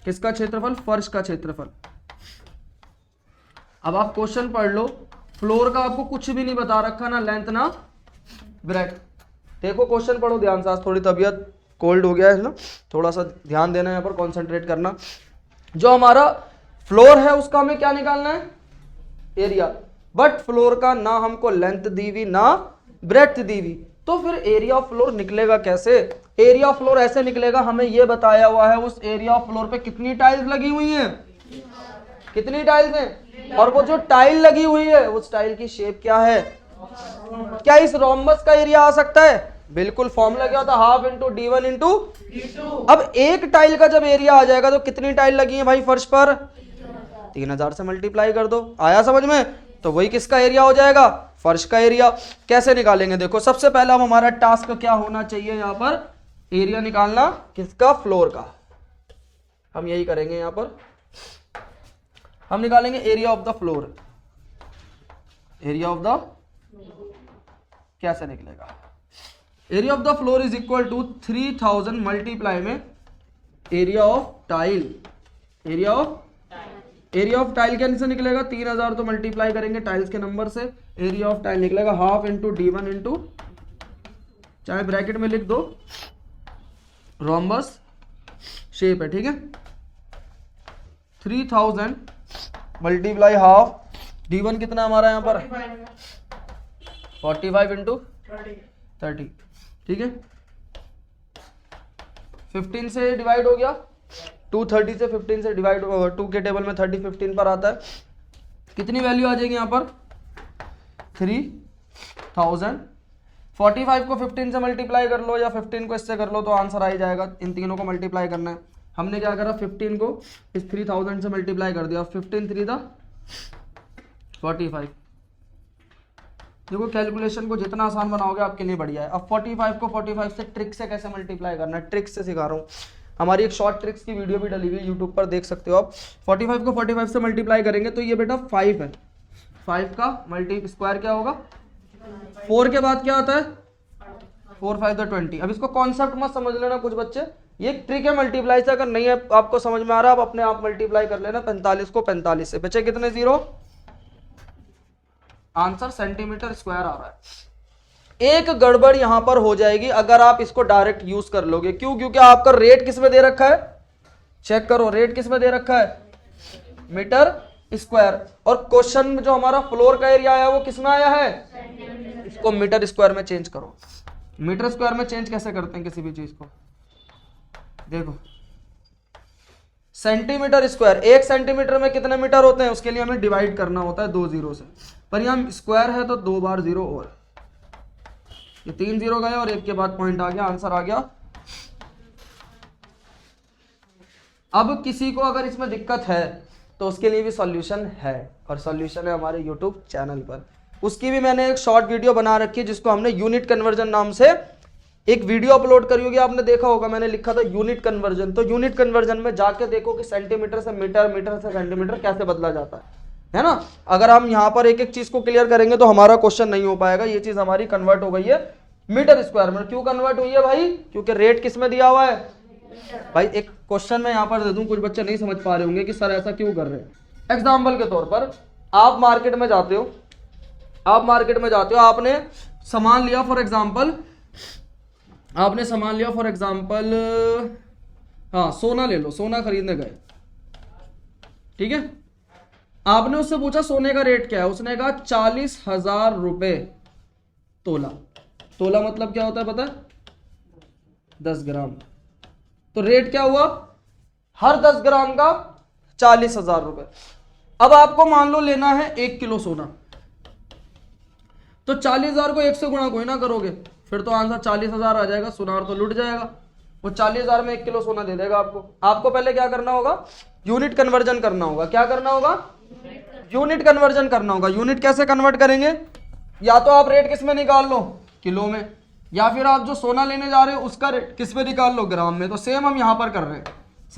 किसका क्षेत्रफल? फर्श का क्षेत्रफल। अब आप क्वेश्चन पढ़ लो, फ्लोर का आपको कुछ भी नहीं बता रखा, ना लेंथ ना ब्रेथ। देखो क्वेश्चन पढ़ो ध्यान से, आज थोड़ी तबीयत कोल्ड हो गया है ना, थोड़ा सा ध्यान देना है यहाँ पर, कॉन्सेंट्रेट करना। जो हमारा फ्लोर है उसका हमें क्या निकालना है? एरिया। बट फ्लोर का ना हमको लेंथ दी हुई ना ब्रेथ दी हुई, तो फिर एरिया ऑफ फ्लोर निकलेगा कैसे? एरिया ऑफ फ्लोर ऐसे निकलेगा, हमें यह बताया हुआ है उस एरिया ऑफ फ्लोर पे कितनी टाइल्स लगी हुई हैं, कितनी टाइल्स हैं, और वो जो टाइल लगी हुई है उस टाइल की शेप क्या है? क्या इस रोम्बस का एरिया आ सकता है? बिल्कुल, फॉर्मूला क्या होता है? Half into d1 into d2। अब एक टाइल का जब एरिया आ जाएगा तो कितनी टाइल लगी है भाई फर्श पर? 3000 से मल्टीप्लाई कर दो। आया समझ में? तो वही किसका एरिया हो जाएगा? फर्श का एरिया। कैसे निकालेंगे? देखो सबसे पहला हमारा टास्क क्या होना चाहिए यहाँ पर? एरिया निकालना किसका? फ्लोर का। हम यही करेंगे यहाँ पर, हम निकालेंगे area of the floor. Area of the, कैसे निकलेगा? Area of the floor is equal to 3000 multiply में area of tile. Area of tile कैसे निकलेगा? 3000 तो मल्टीप्लाई करेंगे टाइल्स के नंबर से, एरिया ऑफ टाइल निकलेगा हाफ इंटू d1 इंटू, चाहे ब्रैकेट में लिख दो, रोम्बस शेप है, ठीक है। 3000 मल्टीप्लाई हाफ, d1 कितना हमारा यहाँ पर? 45 इंटू 30, ठीक है। 15 से डिवाइड हो गया, 230 से 15 से डिवाइड, 2 के टेबल में 30 15 पर आता है। कितनी वैल्यू आ जाएगी यहाँ पर? 3000। 45 को 15 से मल्टीप्लाई कर लो या 15 को इससे कर लो तो आंसर आ ही जाएगा। इन तीनों को मल्टीप्लाई करना है। हमने क्या करा? 15 को इस 3000 से मल्टीप्लाई कर दिया। 15 3 था 45। देखो कैलकुलेशन को जितना आसान बनाओगे आपके लिए बढ़िया है। अब 45 को 45 से ट्रिक से कैसे मल्टीप्लाई करना है, ट्रिक से सिखा रहा हूँ। हमारी एक शॉर्ट ट्रिक्स की वीडियो भी डली हुई है यूट्यूब पर, देख सकते हो आप। 45 को 45 से मल्टीप्लाई करेंगे तो ये बेटा 5 है। 5 का मल्टी स्क्वायर क्या होगा? 4 के बाद क्या आता है? 4 5 तो 20। अब इसको कॉन्सेप्ट मत समझ लेना कुछ बच्चे, ये एक ट्रिक है मल्टीप्लाई से। अगर नहीं है आपको समझ में आ रहा, आप अपने आप मल्टीप्लाई कर लेना। 45 को 45 से बचे कितने? 0। आंसर सेंटीमीटर स्क्वायर आ रहा है। एक गड़बड़ यहां पर हो जाएगी अगर आप इसको डायरेक्ट यूज कर लोगे। क्यों? क्योंकि आपका रेट किस में दे रखा है? चेक करो, रेट किस में दे रखा है? Metre square. और क्वेश्चन में जो हमारा फ्लोर का एरिया आया वो किस में आया है? इसको मीटर स्क्वायर में चेंज करो। मीटर स्क्वायर में चेंज कैसे करते हैं किसी भी चीज को? देखो, सेंटीमीटर स्क्वायर, 1 सेंटीमीटर में कितने मीटर होते हैं उसके लिए हमें डिवाइड करना होता है 2 जीरो से, पर यहां स्क्वायर है तो 2 बार 0 और ये 3 0 गए और एक के बाद पॉइंट आ गया, आंसर आ गया। अब किसी को अगर इसमें दिक्कत है तो उसके लिए भी सॉल्यूशन है, और सॉल्यूशन है हमारे यूट्यूब चैनल पर। उसकी भी मैंने एक शॉर्ट वीडियो बना रखी है जिसको हमने यूनिट कन्वर्जन नाम से एक वीडियो अपलोड करी होगी, आपने देखा होगा। मैंने लिखा था यूनिट कन्वर्जन। तो यूनिट कन्वर्जन में जाके देखो कि सेंटीमीटर से मीटर, मीटर से सेंटीमीटर कैसे बदला जाता है ना। अगर हम यहाँ पर एक एक चीज को क्लियर करेंगे तो हमारा क्वेश्चन नहीं हो पाएगा। ये चीज हमारी कन्वर्ट हो गई है मीटर स्क्वायर में। क्यों कन्वर्ट हुई है भाई? क्योंकि रेट किस में दिया हुआ है भाई। एक क्वेश्चन मैं यहाँ पर दे दूं, कुछ बच्चे नहीं समझ पा रहे होंगे कि सर ऐसा क्यों कर रहे हैं। एग्जाम्पल के तौर पर आप मार्केट में जाते हो, आपने सामान लिया, फॉर एग्जाम्पल हाँ सोना ले लो, सोना खरीदने गए, ठीक है। आपने उससे पूछा सोने का रेट क्या है, उसने कहा 40,000 रुपए तोला। तोला मतलब क्या होता है पता है? 10 ग्राम। तो रेट क्या हुआ? हर 10 ग्राम का 40,000 रुपए। अब आपको मान लो लेना है 1 किलो सोना, तो 40,000 को 1 से गुणा कोई ना करोगे, फिर तो आंसर 40,000 आ जाएगा। सुनार तो लुट जाएगा, वो 40,000 में 1 किलो सोना दे देगा आपको। आपको पहले क्या करना होगा? यूनिट कन्वर्जन करना होगा। क्या करना होगा? यूनिट कन्वर्जन करना होगा। यूनिट कैसे कन्वर्ट करेंगे? या तो आप रेट किस में निकाल लो? किलो में। या फिर आप जो सोना लेने जा रहे हो उसका रेट किस में निकाल लो? ग्राम में। तो सेम हम यहां पर कर रहे हैं।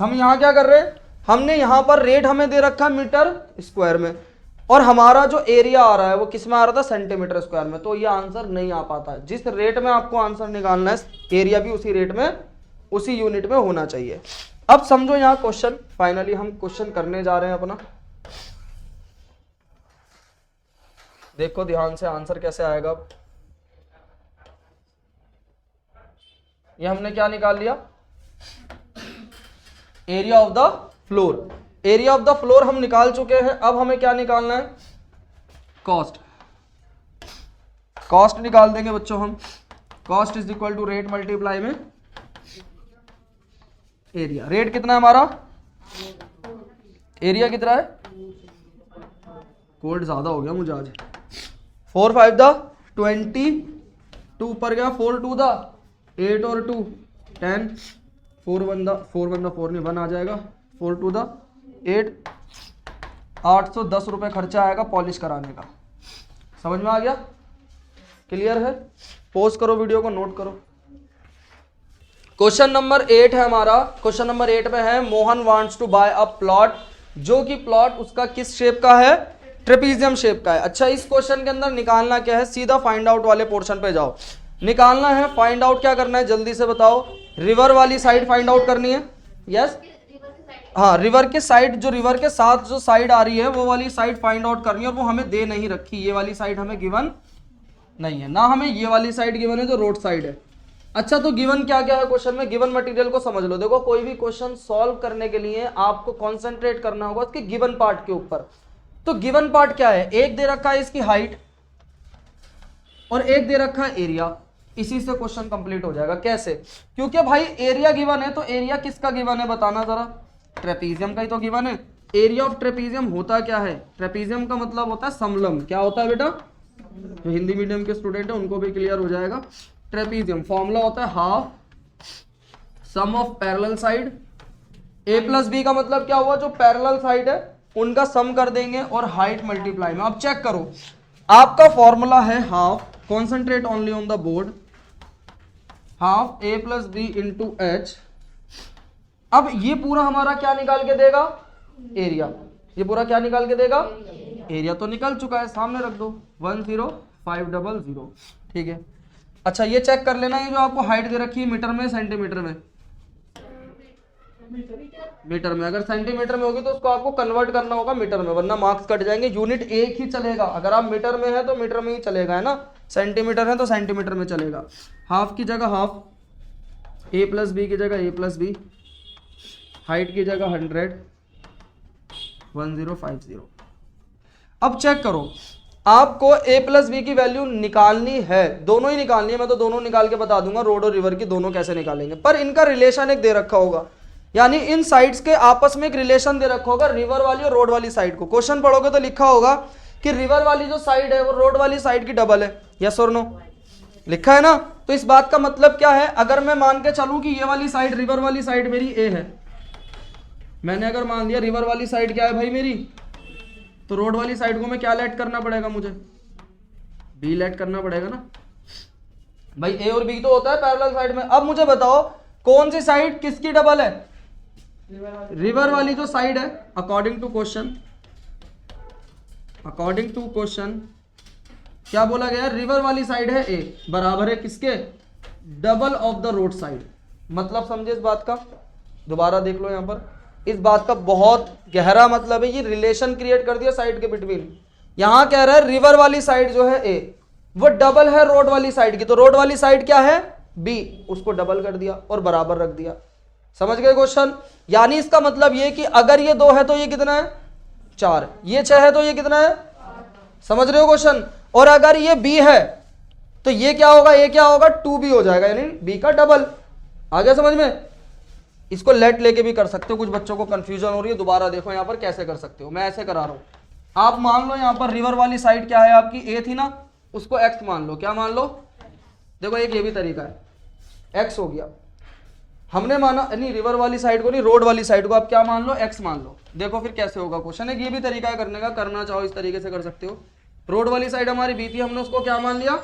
हम यहां क्या कर रहे हैं? हमने यहां पर रेट हमें दे रखा है मीटर स्क्वायर में, और हमारा जो एरिया आ रहा है वो किस में आ रहा था? सेंटीमीटर स्क्वायर में। तो ये आंसर नहीं आ पाता। जिस रेट में आपको आंसर निकालना है एरिया भी उसी रेट में, उसी यूनिट में होना चाहिए। अब समझो यहाँ क्वेश्चन, फाइनली हम क्वेश्चन करने जा रहे हैं अपना। देखो ध्यान से आंसर कैसे आएगा। अब ये हमने क्या निकाल लिया, area of the floor. Area of the floor हम निकाल चुके हैं। अब हमें क्या निकालना है, कॉस्ट। कॉस्ट निकाल देंगे बच्चों हम। Cost is equal to rate multiply में एरिया। रेट कितना है हमारा, एरिया कितना है, कोल्ड ज्यादा हो गया मुझे आज। 4 5 द 20, 2 ऊपर गया, 4 2 द 8 और 2 10, 4 1 द 4 नहीं 1 आ जाएगा, 4 2 द 8, 810 रुपये खर्चा आएगा पॉलिश कराने का। समझ में आ गया, क्लियर है। पॉज करो वीडियो को, नोट करो। क्वेश्चन नंबर 8 है हमारा। क्वेश्चन नंबर 8 में है Mohan wants to buy a plot, जो कि प्लॉट उसका किस शेप का है, ट्रेपीजियम शेप का है। अच्छा, इस क्वेश्चन के अंदर निकालना क्या है, सीधा फाइंड आउट वाले पोर्शन पे जाओ। निकालना है, फाइंड आउट क्या करना है जल्दी से बताओ। रिवर वाली साइड फाइंड आउट करनी है। यस, हाँ, रिवर के साइड, जो रिवर के साथ जो साइड आ रही है वो वाली साइड फाइंड आउट करनी है, और वो हमें दे नहीं रखी। ये वाली साइड हमें गिवन नहीं है, ना हमें ये वाली साइड गिवन है जो रोड साइड है। अच्छा, तो गिवन क्या क्या है क्वेश्चन में, गिवन मटेरियल को समझ लो। देखो, कोई भी क्वेश्चन सॉल्व करने के लिए आपको कॉन्सेंट्रेट करना होगा उसके गिवन पार्ट के ऊपर। तो गिवन पार्ट क्या है, एक दे रखा है इसकी हाइट और एक दे रखा है एरिया। इसी से क्वेश्चन कंप्लीट हो जाएगा। कैसे, क्योंकि भाई एरिया गिवन है, तो एरिया किसका गिवन है बताना जरा, ट्रेपीजियम का ही तो गिवन है। एरिया ऑफ ट्रेपीजियम होता क्या है, ट्रेपीजियम का मतलब होता है समलम। क्या होता है बेटा, जो हिंदी मीडियम के स्टूडेंट है उनको भी क्लियर हो जाएगा। ट्रेपीजियम फॉर्मूला होता है half sum of parallel side. A plus B का मतलब क्या हुआ, जो पैरेलल साइड है उनका सम कर देंगे और हाइट मल्टीप्लाई में। अब चेक करो, आपका फॉर्मूला है half, concentrate only on the board, half A plus B into H. अब ये पूरा हमारा क्या निकाल के देगा, एरिया। ये पूरा क्या निकाल के देगा, एरिया। तो निकल चुका है, सामने रख दो, 10500। ठीक है। अच्छा, ये चेक कर लेना, ये जो आपको हाइट दे रखी है मीटर में सेंटीमीटर में, मीटर में। अगर सेंटीमीटर में होगी तो उसको आपको कन्वर्ट करना होगा मीटर में, वरना मार्क्स कट जाएंगे। यूनिट एक ही चलेगा, अगर आप मीटर में है तो मीटर में ही चलेगा, है ना। सेंटीमीटर है तो सेंटीमीटर में चलेगा। हाफ की जगह हाफ, ए प्लस बी की जगह ए प्लस बी, हाइट की जगह 100, 1050। अब चेक करो, आपको a प्लस बी की वैल्यू निकालनी है, दोनों ही निकालनी है। मैं तो दोनों निकाल के बता दूंगा, रोड और रिवर की दोनों कैसे निकालेंगे। पर इनका रिलेशन एक दे रखा होगा, यानी इन साइड्स के आपस में एक रिलेशन दे रखा होगा, रिवर वाली और रोड वाली साइड को। क्वेश्चन पढ़ोगे तो लिखा होगा कि रिवर वाली जो साइड है वो रोड वाली साइड की डबल है। यस और नो, लिखा है ना। तो इस बात का मतलब क्या है, अगर मैं मान के चलूं कि ये वाली साइड, रिवर वाली साइड मेरी ए है, मैंने अगर मान लिया रिवर वाली साइड क्या है भाई मेरी, तो रोड वाली साइड को मैं क्या लेट करना पड़ेगा, मुझे बी लेट करना पड़ेगा ना भाई। ए और बी तो होता है पैरेलल साइड में। अब मुझे बताओ कौन सी साइड किसकी डबल है, रिवर वाली जो साइड है। According to question, according to question क्या बोला गया, रिवर वाली साइड है ए, बराबर है किसके, double of the road side. मतलब समझे इस बात का, दोबारा देख लो यहां पर, इस बात का बहुत गहरा मतलब है, ये रिलेशन क्रिएट कर दिया साइड के बिटवीन। यहां कह रहा है रिवर वाली साइड जो है ए, वो डबल है रोड वाली साइड की। तो रोड वाली साइड क्या है, बी, उसको डबल कर दिया और बराबर रख दिया। समझ गए क्वेश्चन। यानी इसका मतलब ये कि अगर ये 2 है तो ये कितना है, 4, ये 6 है तो ये कितना है, समझ रहे हो क्वेश्चन। और अगर ये बी है तो ये क्या होगा, ये क्या होगा, 2b हो जाएगा, यानी बी का डबल। आ गया समझ में। इसको लेट लेके भी कर सकते हो, कुछ बच्चों को कंफ्यूजन हो रही है, दोबारा देखो यहां पर कैसे कर सकते हो। मैं ऐसे करा रहा हूं, आप मान लो यहां पर रिवर वाली साइड क्या है आपकी, ए थी ना, उसको एक्स मान लो। क्या मान लो, देखो एक ये भी तरीका है, एक्स हो गया। हमने माना नहीं रिवर वाली साइड को, नहीं रोड वाली साइड को, आप क्या मान लो, एक्स मान लो। देखो फिर कैसे होगा क्वेश्चन। एक ये भी तरीका है करने का, करना चाहो इस तरीके से कर सकते हो। रोड वाली साइड हमारी बी थी, हमने उसको क्या मान लिया,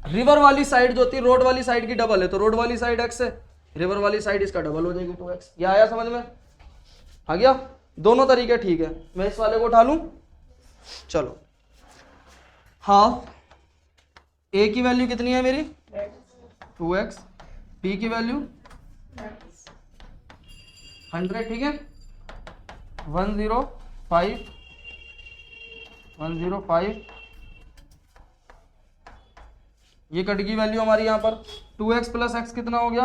रिवर वाली साइड जो थी रोड वाली साइड की डबल है, तो रोड वाली साइड एक्स है, रिवर वाली साइड इसका डबल हो जाएगी 2x। ये आया समझ में, आ गया। दोनों तरीके ठीक है। मैं इस वाले को उठा लूं, चलो। हाफ ए की वैल्यू कितनी है मेरी, 2x, बी की वैल्यू 100, ठीक है। 105 ये कट की वैल्यू हमारी यहाँ पर 2x प्लस एक्स कितना हो गया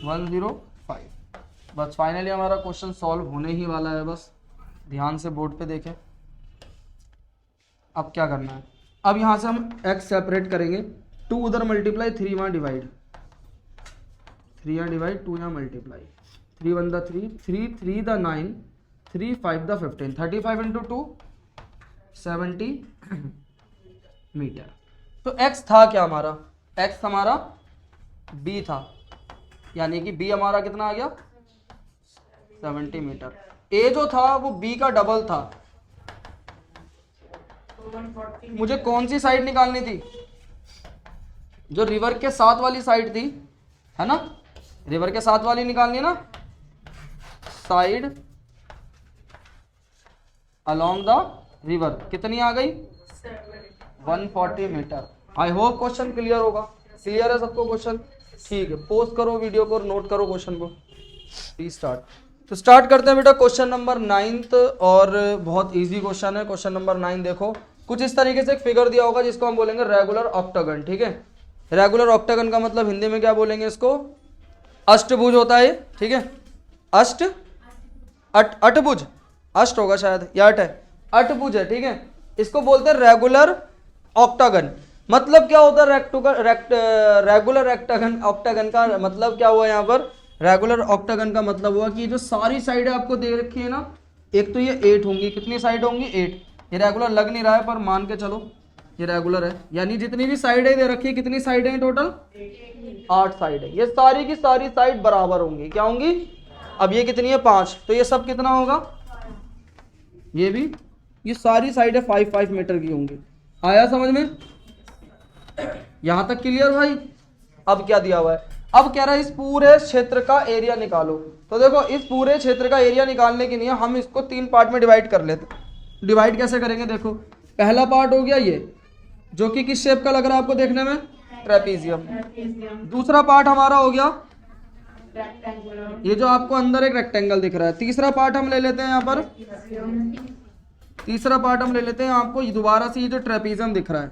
105। बस फाइनली हमारा क्वेश्चन सॉल्व होने ही वाला है। बस ध्यान से बोर्ड पे देखें। अब क्या करना है, अब यहाँ से हम x सेपरेट करेंगे, 2 उधर मल्टीप्लाई, 3 वहाँ डिवाइड, 3 यहाँ डिवाइड, 2 यहाँ मल्टीप्लाई, 3 1 द 3, 3 3 द 9, 3 5 द 15, 35 इंटू 2 70 मीटर। तो x था क्या हमारा, x हमारा b था, यानी कि b हमारा कितना आ गया 70 मीटर। a जो था वो b का डबल था। मुझे कौन सी साइड निकालनी थी, जो रिवर के साथ वाली साइड थी, है ना, रिवर के साथ वाली निकालनी है ना, साइड अलोंग द रिवर कितनी आ गई 140 metre. I hope question clear होगा। क्लियर है सबको क्वेश्चन? ठीक है, पोस्ट करो वीडियो को और नोट करो क्वेश्चन को। स्टार्ट। तो स्टार्ट करते हैं बेटा क्वेश्चन नंबर 9 और बहुत इजी क्वेश्चन है। क्वेश्चन नंबर 9 देखो, कुछ इस तरीके से एक फिगर दिया होगा जिसको हम बोलेंगे रेगुलर ऑक्टागन। ठीक है, रेगुलर ऑक्टागन का मतलब हिंदी में क्या बोलेंगे इसको, अष्टभुज होता है। ठीक है, अष्टभुज, अष्ट होगा शायद या अट है, अष्टभुज है। ठीक है, इसको बोलते हैं रेगुलर ऑक्टागन। मतलब क्या होता है रेगुलर ऑक्टागन का मतलब क्या हुआ यहाँ पर, रेगुलर ऑक्टागन का मतलब हुआ कि जो सारी साइडें आपको दे रखी है ना, एक तो ये 8 होंगी, कितनी साइड होंगी 8, ये रेगुलर लग नहीं रहा है पर मान के चलो ये रेगुलर है, यानी जितनी भी साइडें दे रखी है, कितनी साइडें हैं टोटल 8 साइड है, ये सारी की सारी साइड बराबर होंगी, क्या होंगी, अब ये कितनी है 5, तो ये सब कितना होगा, ये भी, ये सारी साइडें 5-5 मीटर की होंगी। आया समझ में, यहां तक क्लियर भाई। अब क्या दिया हुआ है, अब कह रहा है इस पूरे क्षेत्र का एरिया निकालो। तो देखो इस पूरे क्षेत्र का एरिया निकालने के लिए हम इसको 3 पार्ट में डिवाइड कर लेते। डिवाइड कैसे करेंगे, देखो पहला पार्ट हो गया ये, जो कि किस शेप का लग रहा है आपको देखने में, ट्रेपीजियम। दूसरा पार्ट हमारा हो गया ये जो आपको अंदर एक रेक्टेंगल दिख रहा है। तीसरा पार्ट हम ले लेते हैं यहाँ पर, तीसरा पार्ट हम ले लेते हैं आपको दोबारा से ये जो ट्रेपीजियम दिख रहा है।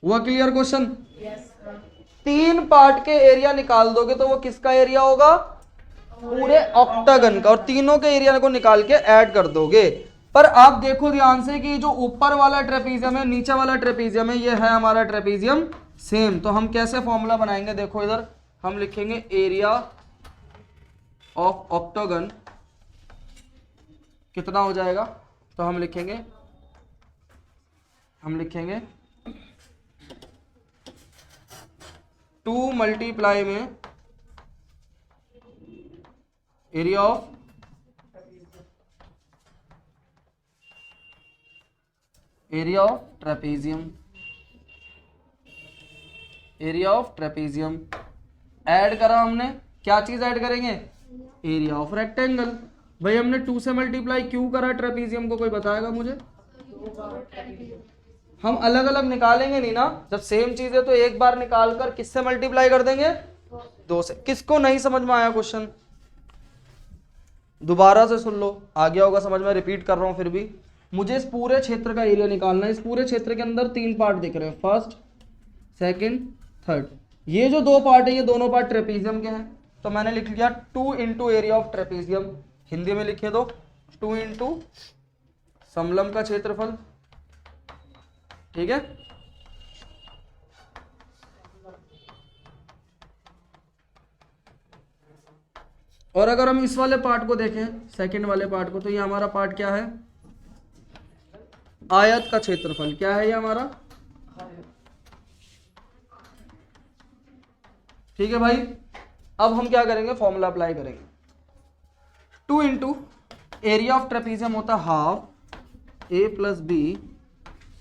हुआ क्लियर क्वेश्चन? 3 पार्ट के एरिया निकाल दोगे तो वो किसका एरिया होगा, पूरे ऑक्टागन का, और तीनों के एरिया को निकाल के ऐड कर दोगे। पर आप देखो ध्यान से कि जो ऊपर वाला ट्रेपीजियम है, नीचे वाला ट्रेपीजियम है, ये है हमारा ट्रेपीजियम सेम। तो हम कैसे फॉर्मूला बनाएंगे, देखो इधर हम लिखेंगे एरिया ऑफ ऑक्टागन कितना हो जाएगा, तो हम लिखेंगे 2 मल्टीप्लाई में area of trapezium, area of trapezium add करा हमने, क्या चीज ऐड करेंगे, एरिया ऑफ रेक्टेंगल। भाई हमने 2 से मल्टीप्लाई क्यों करा ट्रेपीजियम को, कोई बताएगा मुझे? हम अलग अलग निकालेंगे नहीं ना, जब सेम चीज है तो एक बार निकाल कर किससे मल्टीप्लाई कर देंगे, 2 से। किसको नहीं समझ में आया क्वेश्चन, दोबारा से सुन लो, आ गया होगा समझ में, रिपीट कर रहा हूं फिर भी। मुझे इस पूरे क्षेत्र का एरिया निकालना है। इस पूरे क्षेत्र के अंदर 3 पार्ट दिख रहे हैं, फर्स्ट, सेकंड, थर्ड। ये जो 2 पार्ट है, ये दोनों पार्ट ट्रेपीजियम के हैं, तो मैंने लिख लिया 2 into area of trapezium, Hindi में लिखे दो 2 इंटू समलंब का क्षेत्रफल। ठीक है, और अगर हम इस वाले पार्ट को देखें, सेकंड वाले पार्ट को, तो ये हमारा पार्ट क्या है, आयत का क्षेत्रफल। क्या है ये हमारा, ठीक है भाई। अब हम क्या करेंगे, फॉर्मूला अप्लाई करेंगे। 2 इंटू एरिया ऑफ ट्रेपीजियम होता है half A plus B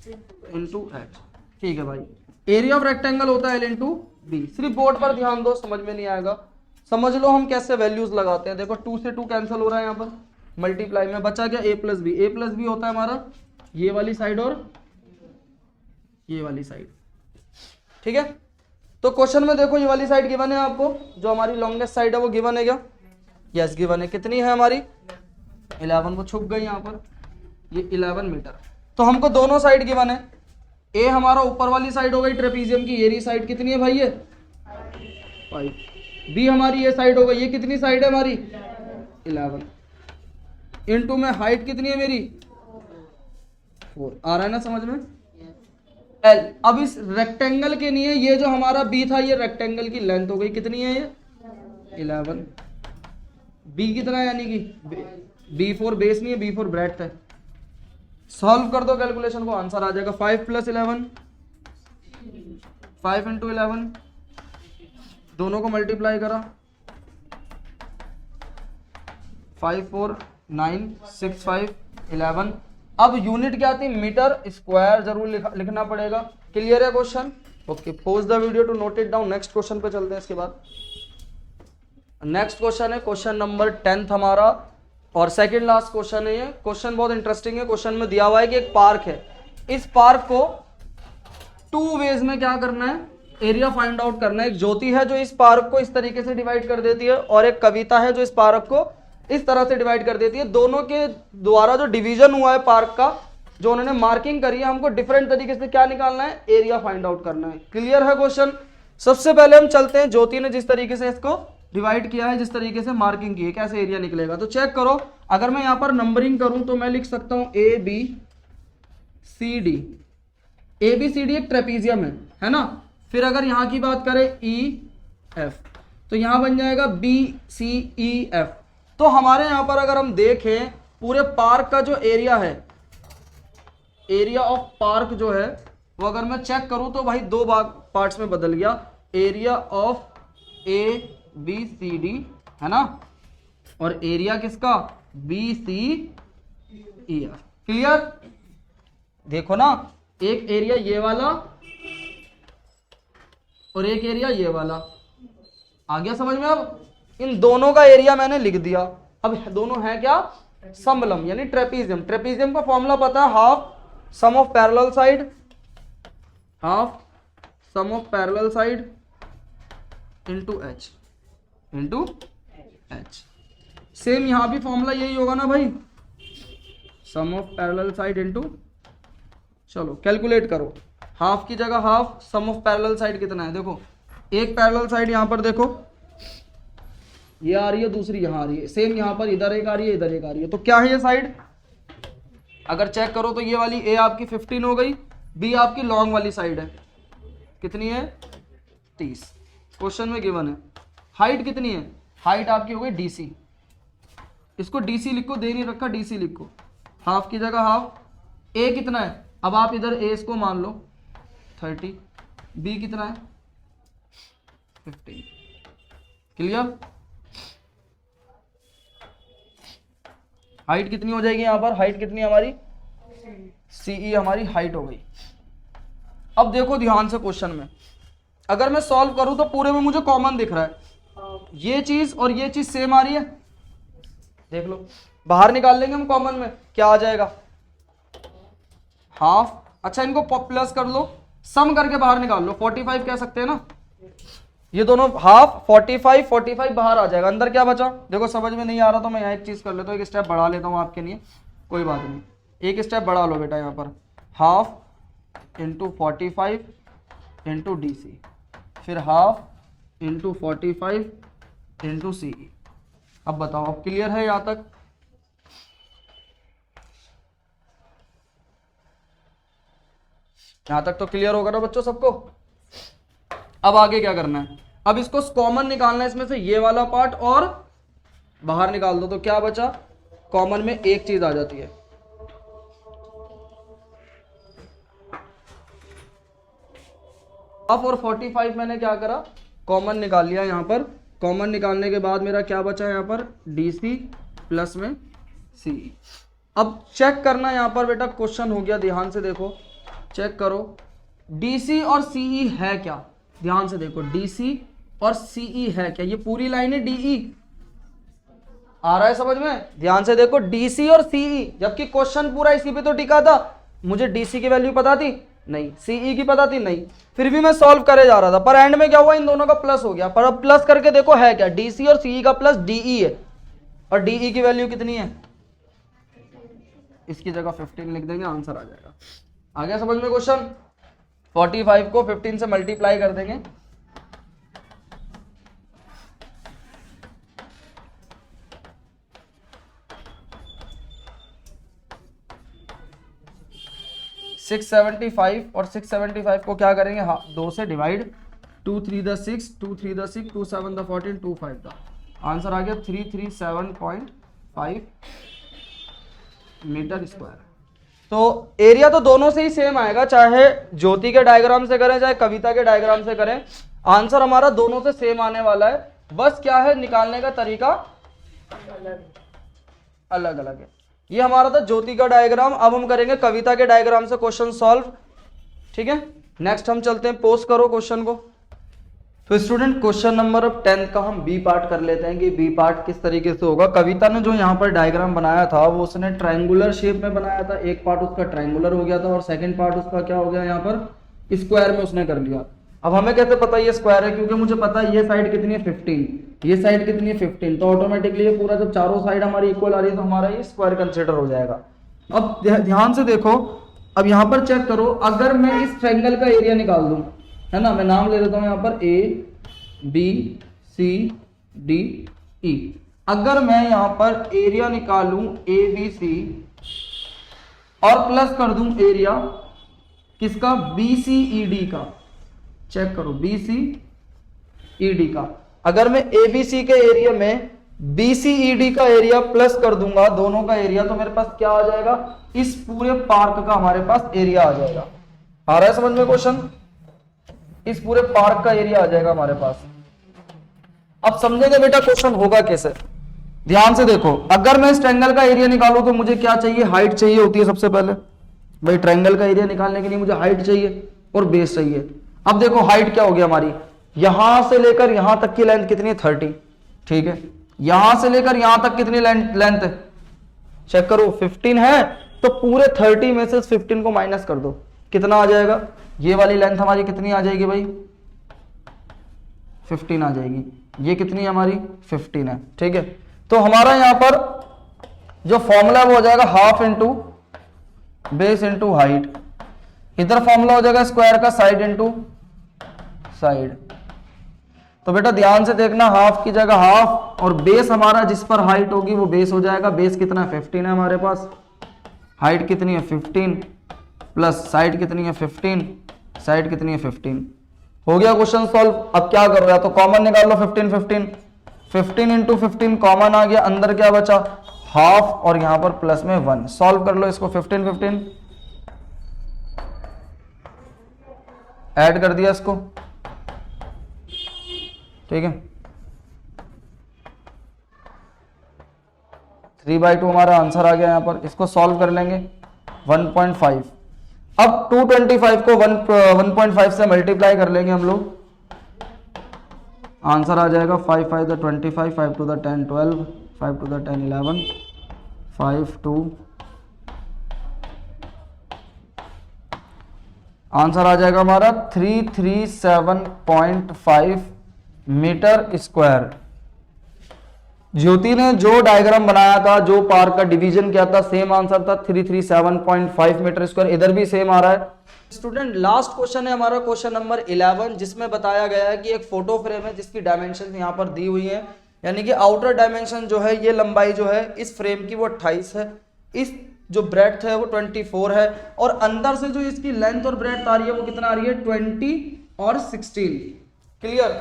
into H. ठीक है भाई, एरिया ऑफ रेक्टेंगल होता है एल इंटू बी। सिर्फ बोर्ड पर ध्यान दो, समझ में नहीं आएगा, समझ लो हम कैसे वैल्यूज लगाते हैं। देखो 2 से 2 कैंसिल हो रहा है, यहाँ पर मल्टीप्लाई में बचा क्या, ए प्लस बी। ए प्लस बी होता है हमारा ये वाली साइड और ये वाली साइड। ठीक है, तो क्वेश्चन में देखो ये वाली साइड गिवन है आपको, जो हमारी लॉन्गेस्ट साइड है वो गिवन है क्या? यस गिवन है। कितनी है हमारी? 11, वो छुप गई यहाँ पर, ये 11 मीटर। तो हमको दोनों साइड गिवन है। ए हमारा ऊपर वाली साइड हो गई ट्रेपीजियम की, ये साइड कितनी है भाई? ये 5। बी हमारी ये साइड हो गई, ये कितनी साइड है हमारी? 11। इनटू में हाइट कितनी है मेरी? 4। आ रहा है ना समझ में? एल। अब इस रेक्टेंगल के लिए ये जो हमारा बी था, ये रेक्टेंगल की लेंथ हो गई, कितनी है ये? 11। बी कितना है, यानी कि B4 बेस नहीं है, B4 ब्रेड्थ है। सॉल्व कर दो कैलकुलेशन को, आंसर आ जाएगा 5 + 11, 5 × 11, दोनों को मल्टीप्लाई करा, 5 4 9 6 5 11। अब यूनिट क्या आती? मीटर स्क्वायर जरूर लिखना पड़ेगा। क्लियर है question? Okay, pause the video to note it down. Next question पे चलते हैं। इसके बाद नेक्स्ट क्वेश्चन है क्वेश्चन नंबर 10 हमारा, और सेकंड लास्ट क्वेश्चन है ये। क्वेश्चन बहुत इंटरेस्टिंग है। क्वेश्चन में दिया हुआ है कि एक पार्क है, इस पार्क को 2 वेज में क्या करना है? एरिया फाइंड आउट करना है। एक ज्योति है जो इस पार्क को इस तरीके से डिवाइड कर देती है, और एक कविता है जो इस पार्क को इस तरह से डिवाइड कर देती है। दोनों के द्वारा जो डिवीजन हुआ है पार्क का, जो उन्होंने मार्किंग करी है, हमको डिफरेंट तरीके से क्या निकालना है? एरिया फाइंड आउट करना है। क्लियर है क्वेश्चन? सबसे पहले हम चलते हैं, ज्योति ने जिस तरीके से इसको डिवाइड किया है, जिस तरीके से मार्किंग की है, कैसे एरिया निकलेगा। तो चेक करो, अगर मैं यहां पर नंबरिंग करूं तो मैं लिख सकता हूं ABCD। ABCD एक ट्रेपीजियम है ना। फिर अगर यहां की बात करें EF, तो यहां बन जाएगा BCEF। तो हमारे यहां पर अगर हम देखें पूरे पार्क का जो एरिया है, एरिया ऑफ पार्क जो है वो अगर मैं चेक करूं तो भाई 2 पार्ट्स में बदल गया। एरिया ऑफ ABCD है ना, और एरिया किसका? BCEF। क्लियर? देखो ना, एक एरिया ये वाला और एक एरिया ये वाला। आ गया समझ में? अब इन दोनों का एरिया मैंने लिख दिया। अब दोनों है क्या? समलम यानी ट्रेपीजियम। ट्रेपीजियम का फॉर्मूला पता है, half sum of parallel side, half sum of parallel side into H। Same यहां भी फॉर्मूला यही होगा ना भाई, sum of parallel side into, चलो कैलकुलेट करो। हाफ की जगह half, sum of parallel side कितना है? देखो एक पैरेलल साइड यहां पर देखो ये आ रही है, दूसरी यहां आ रही है। सेम यहां पर इधर एक आ रही है, इधर एक आ रही है। तो क्या है ये साइड? अगर चेक करो तो ये वाली A आपकी 15 हो गई, B आपकी लॉन्ग वाली साइड है, कितनी है? 30। क्वेश्चन में गिवन है। हाइट कितनी है? हाइट आपकी हो गई DC। इसको DC लिखो, दे नहीं रखा, DC लिखो। हाफ की जगह हाफ। A कितना है? अब आप इधर A इसको मान लो 30, B कितना है? 15। क्लियर? हाइट कितनी हो जाएगी यहां पर? हाइट कितनी हमारी? CE हमारी हाइट हो गई। अब देखो ध्यान से क्वेश्चन में, अगर मैं सॉल्व करूं तो पूरे में मुझे कॉमन दिख रहा है, ये चीज और ये चीज सेम आ रही है। देख लो, बाहर निकाल लेंगे हम कॉमन में, क्या आ जाएगा? हाफ। अच्छा इनको प्लस कर लो, सम करके बाहर निकाल लो, 45 कह सकते हैं ना। ये दोनों हाफ 45 बाहर आ जाएगा। अंदर क्या बचा? देखो समझ में नहीं आ रहा तो मैं यहाँ एक चीज कर लेता हूँ, एक स्टेप बढ़ा लेता हूँ आपके लिए, कोई बात नहीं। एक स्टेप बढ़ा लो बेटा, यहाँ पर हाफ इंटू 45 इंटू DC, फिर हाफ इंटू 45 इंटू CE। अब बताओ, अब क्लियर है यहाँ तक? यहाँ तक तो क्लियर होगा ना बच्चों सबको? अब आगे क्या करना है? अब इसको कॉमन निकालना है, इसमें से ये वाला पार्ट और बाहर निकाल दो, तो क्या बचा? कॉमन में एक चीज आ जाती है, हाफ और 45 मैंने क्या करा? कॉमन निकाल लिया यहाँ पर। कॉमन निकालने के बाद मेरा क्या बचा यहाँ पर? DC प्लस में CE। अब चेक करना यहाँ पर बेटा, क्वेश्चन हो गया, ध्यान से देखो, चेक करो DC और CE है क्या? ध्यान से देखो, DC और CE है क्या? ये पूरी लाइन है DE, आ रहा है समझ में? ध्यान से देखो, DC और CE, जबकि क्वेश्चन पूरा इसी पे तो टिका था। मुझे DC की वैल्यू पता थी, नहीं। सीई की पता थी? नहीं। फिर भी मैं सॉल्व करे जा रहा था, पर एंड में क्या हुआ, इन दोनों का प्लस हो गया। पर अब प्लस करके देखो है क्या, डीसी और सीई का प्लस डीई है, और डीई की वैल्यू कितनी है, इसकी जगह 15 लिख देंगे, आंसर आ जाएगा। आ गया समझ में क्वेश्चन? 45 को 15 से मल्टीप्लाई कर देंगे, सिक्स 75 और 675 को क्या करेंगे, हाँ 2 से डिवाइड, 2 3 द 6, 2 3 द 6, 2 7 द 14, 2 5 द, आंसर आ गया 337.5 मीटर स्क्वायर। तो एरिया तो दोनों से ही सेम आएगा, चाहे ज्योति के डायग्राम से करें चाहे कविता के डायग्राम से करें, आंसर हमारा दोनों से सेम आने वाला है। बस क्या है, निकालने का तरीका अलग अलग है। ये हमारा था ज्योति का डायग्राम, अब हम करेंगे कविता के डायग्राम से क्वेश्चन सॉल्व। ठीक है, नेक्स्ट हम चलते हैं, पोस्ट करो क्वेश्चन को। तो स्टूडेंट क्वेश्चन नंबर अब 10 का हम बी पार्ट कर लेते हैं कि बी पार्ट किस तरीके से होगा। कविता ने जो यहाँ पर डायग्राम बनाया था वो उसने ट्रायंगुलर शेप में बनाया था, एक पार्ट उसका ट्रायंगुलर हो गया था और सेकंड पार्ट उसका क्या हो गया, यहाँ पर स्क्वायर में उसने कर लिया। अब हमें कैसे पता ये स्क्वायर है, क्योंकि मुझे पता है ये साइड कितनी है 15, ये साइड कितनी है 15, तो ऑटोमेटिकली ये पूरा जब चारों साइड हमारी इक्वल आ रही है तो हमारा ये स्क्वायर कंसिडर हो जाएगा। अब ध्यान से देखो, अब यहाँ पर चेक करो, अगर मैं इस ट्रायंगल का एरिया निकाल दूं, है ना, मैं नाम ले लेता हूँ यहाँ पर A B C D E, अगर मैं यहाँ पर एरिया निकालूं ए बी सी और प्लस कर दूं एरिया किसका, बी सी ई डी का, चेक करो बी सी ई डी का, अगर मैं ए बी सी के एरिया में बी सी ई डी का एरिया प्लस कर दूंगा दोनों का एरिया, तो मेरे पास क्या आ जाएगा, इस पूरे पार्क का हमारे पास एरिया आ जाएगा। आ रहा है समझ में क्वेश्चन? इस पूरे पार्क का एरिया आ जाएगा हमारे पास। अब समझेंगे बेटा क्वेश्चन होगा कैसे, ध्यान से देखो। अगर मैं इस ट्रायंगल का एरिया निकालूं तो मुझे क्या चाहिए, हाइट चाहिए होती है सबसे पहले। भाई ट्रायंगल का एरिया निकालने के लिए मुझे हाइट चाहिए और बेस चाहिए। अब देखो हाइट क्या होगी हमारी, यहां से लेकर यहां तक की लेंथ कितनी है 30, ठीक है, यहां से लेकर यहां तक कितनी लेंथ है, चेक करो 15 है, तो पूरे 30 में से 15 को माइनस कर दो, कितना आ जाएगा, ये वाली लेंथ हमारी कितनी आ जाएगी भाई, 15 आ जाएगी, ये कितनी हमारी 15 है, ठीक है। तो हमारा यहां पर जो फॉर्मूला वो हो जाएगा half into base into height, इधर फॉर्मूला हो जाएगा स्क्वायर का साइड इंटू साइड। तो बेटा ध्यान से देखना, हाफ की जगह हाफ और बेस हमारा जिस पर हाइट होगी वो बेस हो जाएगा, बेस कितना है 15 है हमारे पास, हाइट कितनी है 15 प्लस साइड कितनी है 15, साइड कितनी है 15। हो गया क्वेश्चन सॉल्व। अब क्या करो, या तो कॉमन निकाल लो 15 15, 15 इंटू 15 कॉमन आ गया, अंदर क्या बचा हाफ और यहां पर प्लस में 1, सॉल्व कर लो इसको 15 15, ऐड कर दिया इसको, ठीक है, 3/2 हमारा आंसर आ गया यहां पर। इसको सॉल्व कर लेंगे 1.5। अब 225 को 1.5 से मल्टीप्लाई कर लेंगे हम लोग, आंसर आ जाएगा 5 5 द 25, 5 2 द 10 12, 5 2 द 10 11, 5 2, आंसर आ जाएगा हमारा 337.5 मीटर स्क्वायर। ज्योति ने जो डायग्राम बनाया था, जो पार्क का डिवीजन किया था, सेम आंसर था 337.5 मीटर स्क्वायर, इधर भी सेम आ रहा है। स्टूडेंट लास्ट क्वेश्चन है हमारा क्वेश्चन नंबर 11, जिसमें बताया गया है कि एक फोटो फ्रेम है जिसकी डायमेंशन यहाँ पर दी हुई है, यानी कि आउटर डायमेंशन जो है, ये लंबाई जो है इस फ्रेम की वो 28 है, इस जो ब्रेड्थ है वो 24 है, और अंदर से जो इसकी लेंथ और ब्रेड्थ आ रही है वो कितना आ रही है 20 और 16। क्लियर?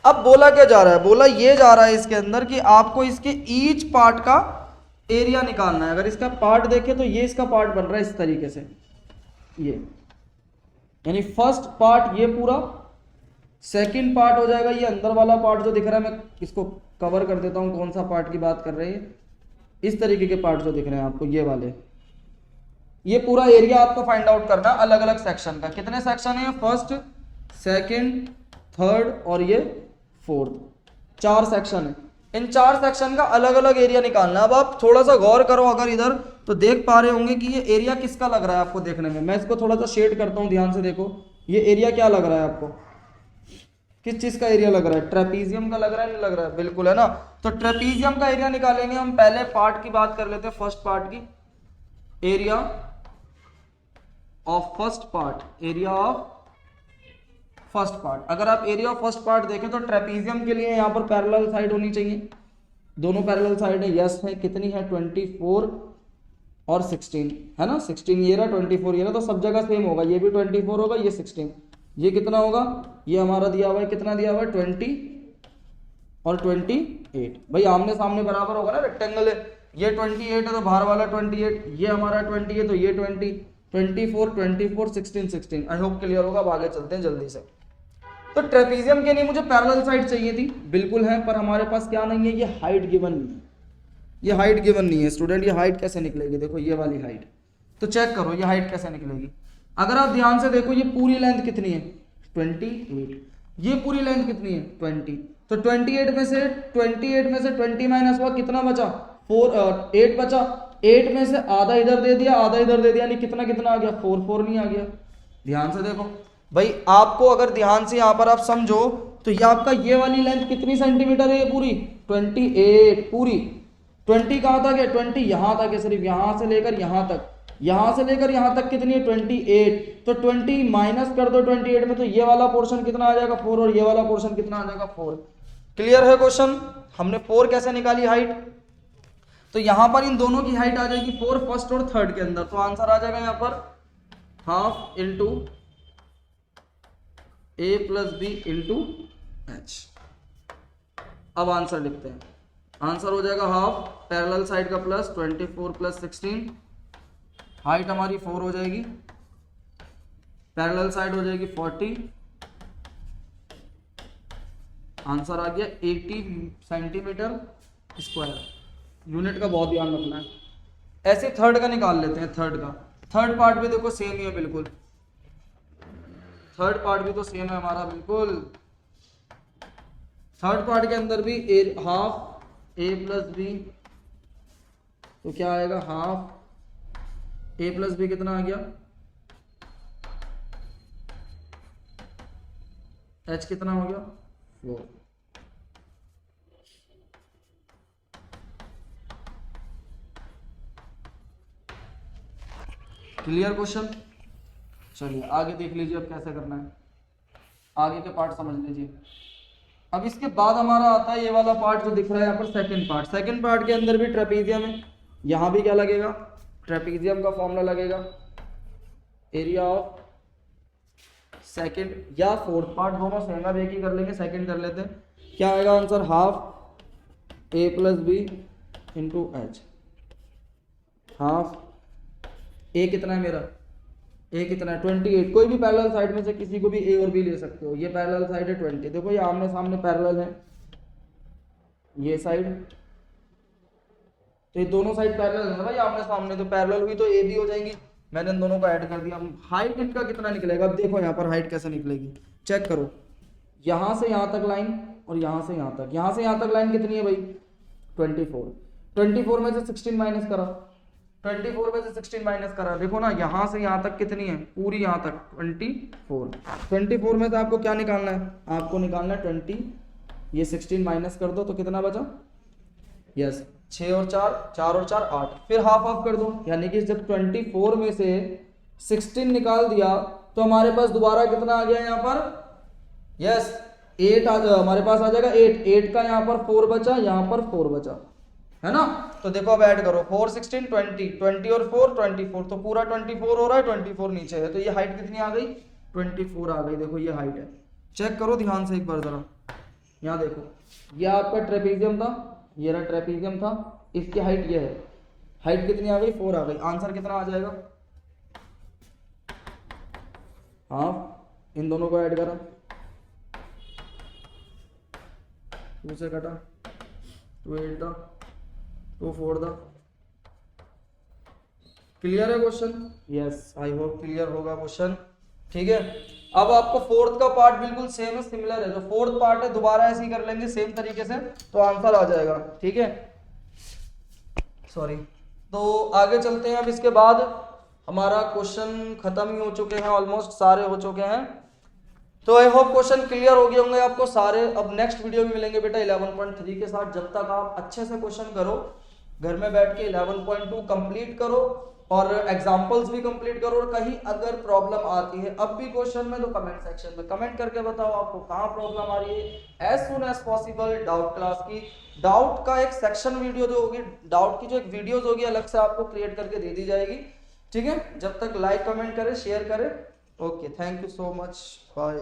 अब बोला क्या जा रहा है, बोला ये जा रहा है इसके अंदर कि आपको इसके ईच पार्ट का एरिया निकालना है। अगर इसका पार्ट देखें तो ये इसका पार्ट बन रहा है इस तरीके से, ये यानी फर्स्ट पार्ट ये पूरा, सेकंड पार्ट हो जाएगा ये अंदर वाला पार्ट जो दिख रहा है, मैं इसको कवर कर देता हूं कौन सा पार्ट की बात कर रहे हैं, इस तरीके के पार्ट जो दिख रहे हैं आपको ये वाले, ये पूरा एरिया आपको फाइंड आउट करना अलग अलग सेक्शन का। कितने सेक्शन है, फर्स्ट सेकंड थर्ड और ये फोर्थ, 4 सेक्शन है। इन 4 सेक्शन का अलग अलग एरिया निकालना है। अब आप थोड़ा सा गौर करो अगर इधर, तो देख पा रहे होंगे कि ये एरिया किसका लग रहा है आपको देखने में। मैं इसको थोड़ा सा शेड करता हूँ, ध्यान से देखो। ये एरिया क्या लग रहा है आपको, किस चीज का एरिया लग रहा है? ट्रेपीजियम का लग रहा है, नहीं लग रहा है? बिल्कुल, है ना। तो ट्रेपीजियम का एरिया निकालेंगे हम। पहले पार्ट की बात कर लेते हैं, फर्स्ट पार्ट की। Area of first part, area of first part. अगर आप एरिया ऑफ फर्स्ट पार्ट देखें तो ट्रेपीजियम के लिए यहाँ पर पैरेलल साइड होनी चाहिए, दोनों पैरेलल साइड है। यस है, कितनी है? 24 और 16, है ना। 16 ये रहा, 24 ये रहा, तो सब जगह सेम होगा। ये भी 24 होगा, ये 16। ये कितना होगा? ये हमारा दिया हुआ है, कितना दिया हुआ है? 20 और 28। भाई आमने सामने बराबर होगा ना, रेक्टेंगल है। ये 28 है तो बाहर वाला 28, ये हमारा 20 है तो ये 20, 24 24 16 16। आई होप क्लियर होगा। अब आगे चलते हैं जल्दी से। तो ट्रेपीजियम के लिए मुझे पैरेलल साइड चाहिए थी, बिल्कुल है, पर हमारे पास क्या नहीं है? ये हाइट गिवन नहीं है। ये हाइट गिवन नहीं है स्टूडेंट। ये हाइट कैसे निकलेगी? देखो ये वाली हाइट, तो चेक करो ये हाइट कैसे निकलेगी। अगर आप ध्यान से देखो, ये पूरी लेंथ कितनी है? 28। ये पूरी लेंथ कितनी है? 20। तो 28 में से 20 माइनस हुआ, कितना बचा? 8 बचा। 8 में से आधा इधर दे दिया, आधा इधर दे दिया, यानी कितना कितना आ गया? 4 4 नहीं आ गया? ध्यान से देखो भाई, आपको अगर ध्यान से यहाँ पर आप समझो तो ये आपका ये वाली लेंथ कितनी सेंटीमीटर है? ये पूरी 28 पूरी। 20 कहाँ तक है? 20 यहाँ तक है, सिर्फ यहाँ से लेकर यहाँ तक, यहाँ से लेकर यहाँ तक कितनी है? 28। तो 20 माइनस कर दो 28 में, तो ये वाला पोर्शन कितना आ जाएगा? 4, और ये वाला पोर्शन कितना आ जाएगा? 4। क्लियर है क्वेश्चन? हमने 4 कैसे निकाली हाइट? तो यहाँ पर इन दोनों की हाइट आ जाएगी 4, फर्स्ट और थर्ड के अंदर। तो आंसर आ जाएगा यहाँ पर half into a plus B into H. अब आंसर लिखते हैं। आंसर हो जाएगा हाफ, पैरेलल साइड का प्लस 24 प्लस 16, हाइट हमारी 4 हो जाएगी, पैरेलल साइड हो जाएगी 40। आंसर आ गया 80 सेंटीमीटर स्क्वायर। यूनिट का बहुत ध्यान रखना है। ऐसे थर्ड का निकाल लेते हैं। थर्ड का, थर्ड पार्ट भी देखो सेम ही है बिल्कुल। थर्ड पार्ट भी तो सेम है हमारा बिल्कुल। थर्ड पार्ट के अंदर भी हाफ ए प्लस बी, तो क्या आएगा? हाफ ए प्लस बी कितना आ गया? एच कितना हो गया? 4। Clear question? चलिए आगे देख लीजिए अब कैसे करना है। आगे के पार्ट समझ लीजिए। अब इसके बाद हमारा आता है ये वाला पार्ट जो दिख रहा है यहाँ पर, सेकंड पार्ट। सेकंड पार्ट के अंदर भी ट्रेपीजियम है। यहाँ भी क्या लगेगा? ट्रेपीजियम का फॉर्मूला लगेगा। एरिया ऑफ सेकंड या फोर्थ पार्ट दोनों सेम है, एक ही कर लेंगे, सेकंड कर लेते हैं। क्या आएगा answer? Half A plus B into H. Half A कितना है मेरा? ए कितना है? 28। कोई भी पैरेलल साइड में से किसी को भी ए और बी ले सकते हो। ये पैरेलल साइड है 20। देखो ये आमने सामने पैरेलल है, ये साइड, तो ये दोनों साइड पैरेलल है ना भाई आमने सामने, तो पैरेलल हुई तो ए बी हो जाएंगी। मैंने इन दोनों को ऐड कर दिया। हाइट इनका कितना निकलेगा? अब देखो यहाँ पर हाइट कैसे निकलेगी, चेक करो। यहाँ से यहाँ तक लाइन और यहाँ से यहाँ तक, यहाँ से यहाँ तक लाइन कितनी है भाई? 24। 24 में से 16 माइनस करा, 24 में से 16 माइनस करा। देखो ना यहाँ से यहाँ तक कितनी है? पूरी यहाँ तक 24। 24 में से आपको क्या निकालना है? आपको निकालना है 20। ये 16 माइनस कर दो तो कितना बचा? यस, 6 और 4, 4 और 4 8। फिर हाफ हाफ कर दो, यानी कि जब 24 में से 16 निकाल दिया तो हमारे पास दोबारा कितना आ गया यहाँ पर? यस 8 हमारे पास आ जाएगा 8। 8 का यहाँ पर 4 बचा, यहाँ पर 4 बचा, है ना। तो देखो अब ऐड करो 4 16 20, 20 और 4 24, तो पूरा 24 हो रहा है, 24 नीचे है, तो ये हाइट कितनी आ गई? 24 आ गई। देखो ये हाइट है, चेक करो ध्यान से एक बार जरा। यहाँ देखो ये आपका ट्रेपीजियम था, ये रहा ट्रेपीजियम था, इसकी हाइट ये है। हाइट कितनी आ गई? 4 आ गई। आंसर कितना आ जाएगा? हाफ, इन दोनों को ऐड करा, 2 से कटा, 2 8 दा, 2 4 दा। क्लियर है question? Yes, I hope clear होगा क्वेश्चन। ठीक है। अब आपको फोर्थ का पार्ट बिल्कुल सेम है, सिमिलर है, जो फोर्थ पार्ट है दोबारा ऐसे ही कर लेंगे सेम तरीके से, तो आंसर आ जाएगा। ठीक है, सॉरी। तो आगे चलते हैं। अब इसके बाद हमारा क्वेश्चन खत्म ही हो चुके हैं, ऑलमोस्ट सारे हो चुके हैं। तो आई होप क्वेश्चन क्लियर हो गए होंगे आपको सारे। अब नेक्स्ट वीडियो में मिलेंगे बेटा 11.3 के साथ। जब तक आप अच्छे से क्वेश्चन करो, घर में बैठ के 11.2 कंप्लीट करो और एग्जांपल्स भी कंप्लीट करो, और कहीं अगर प्रॉब्लम आती है अब भी क्वेश्चन में, तो कमेंट सेक्शन में कमेंट करके बताओ आपको कहाँ प्रॉब्लम आ रही है। As soon as possible doubt class की, डाउट का एक सेक्शन वीडियो जो होगी, डाउट की जो एक वीडियोज होगी अलग से आपको क्रिएट करके दे दी जाएगी। ठीक है, जब तक लाइक कमेंट करें, शेयर करें। Okay, thank you so much, bye.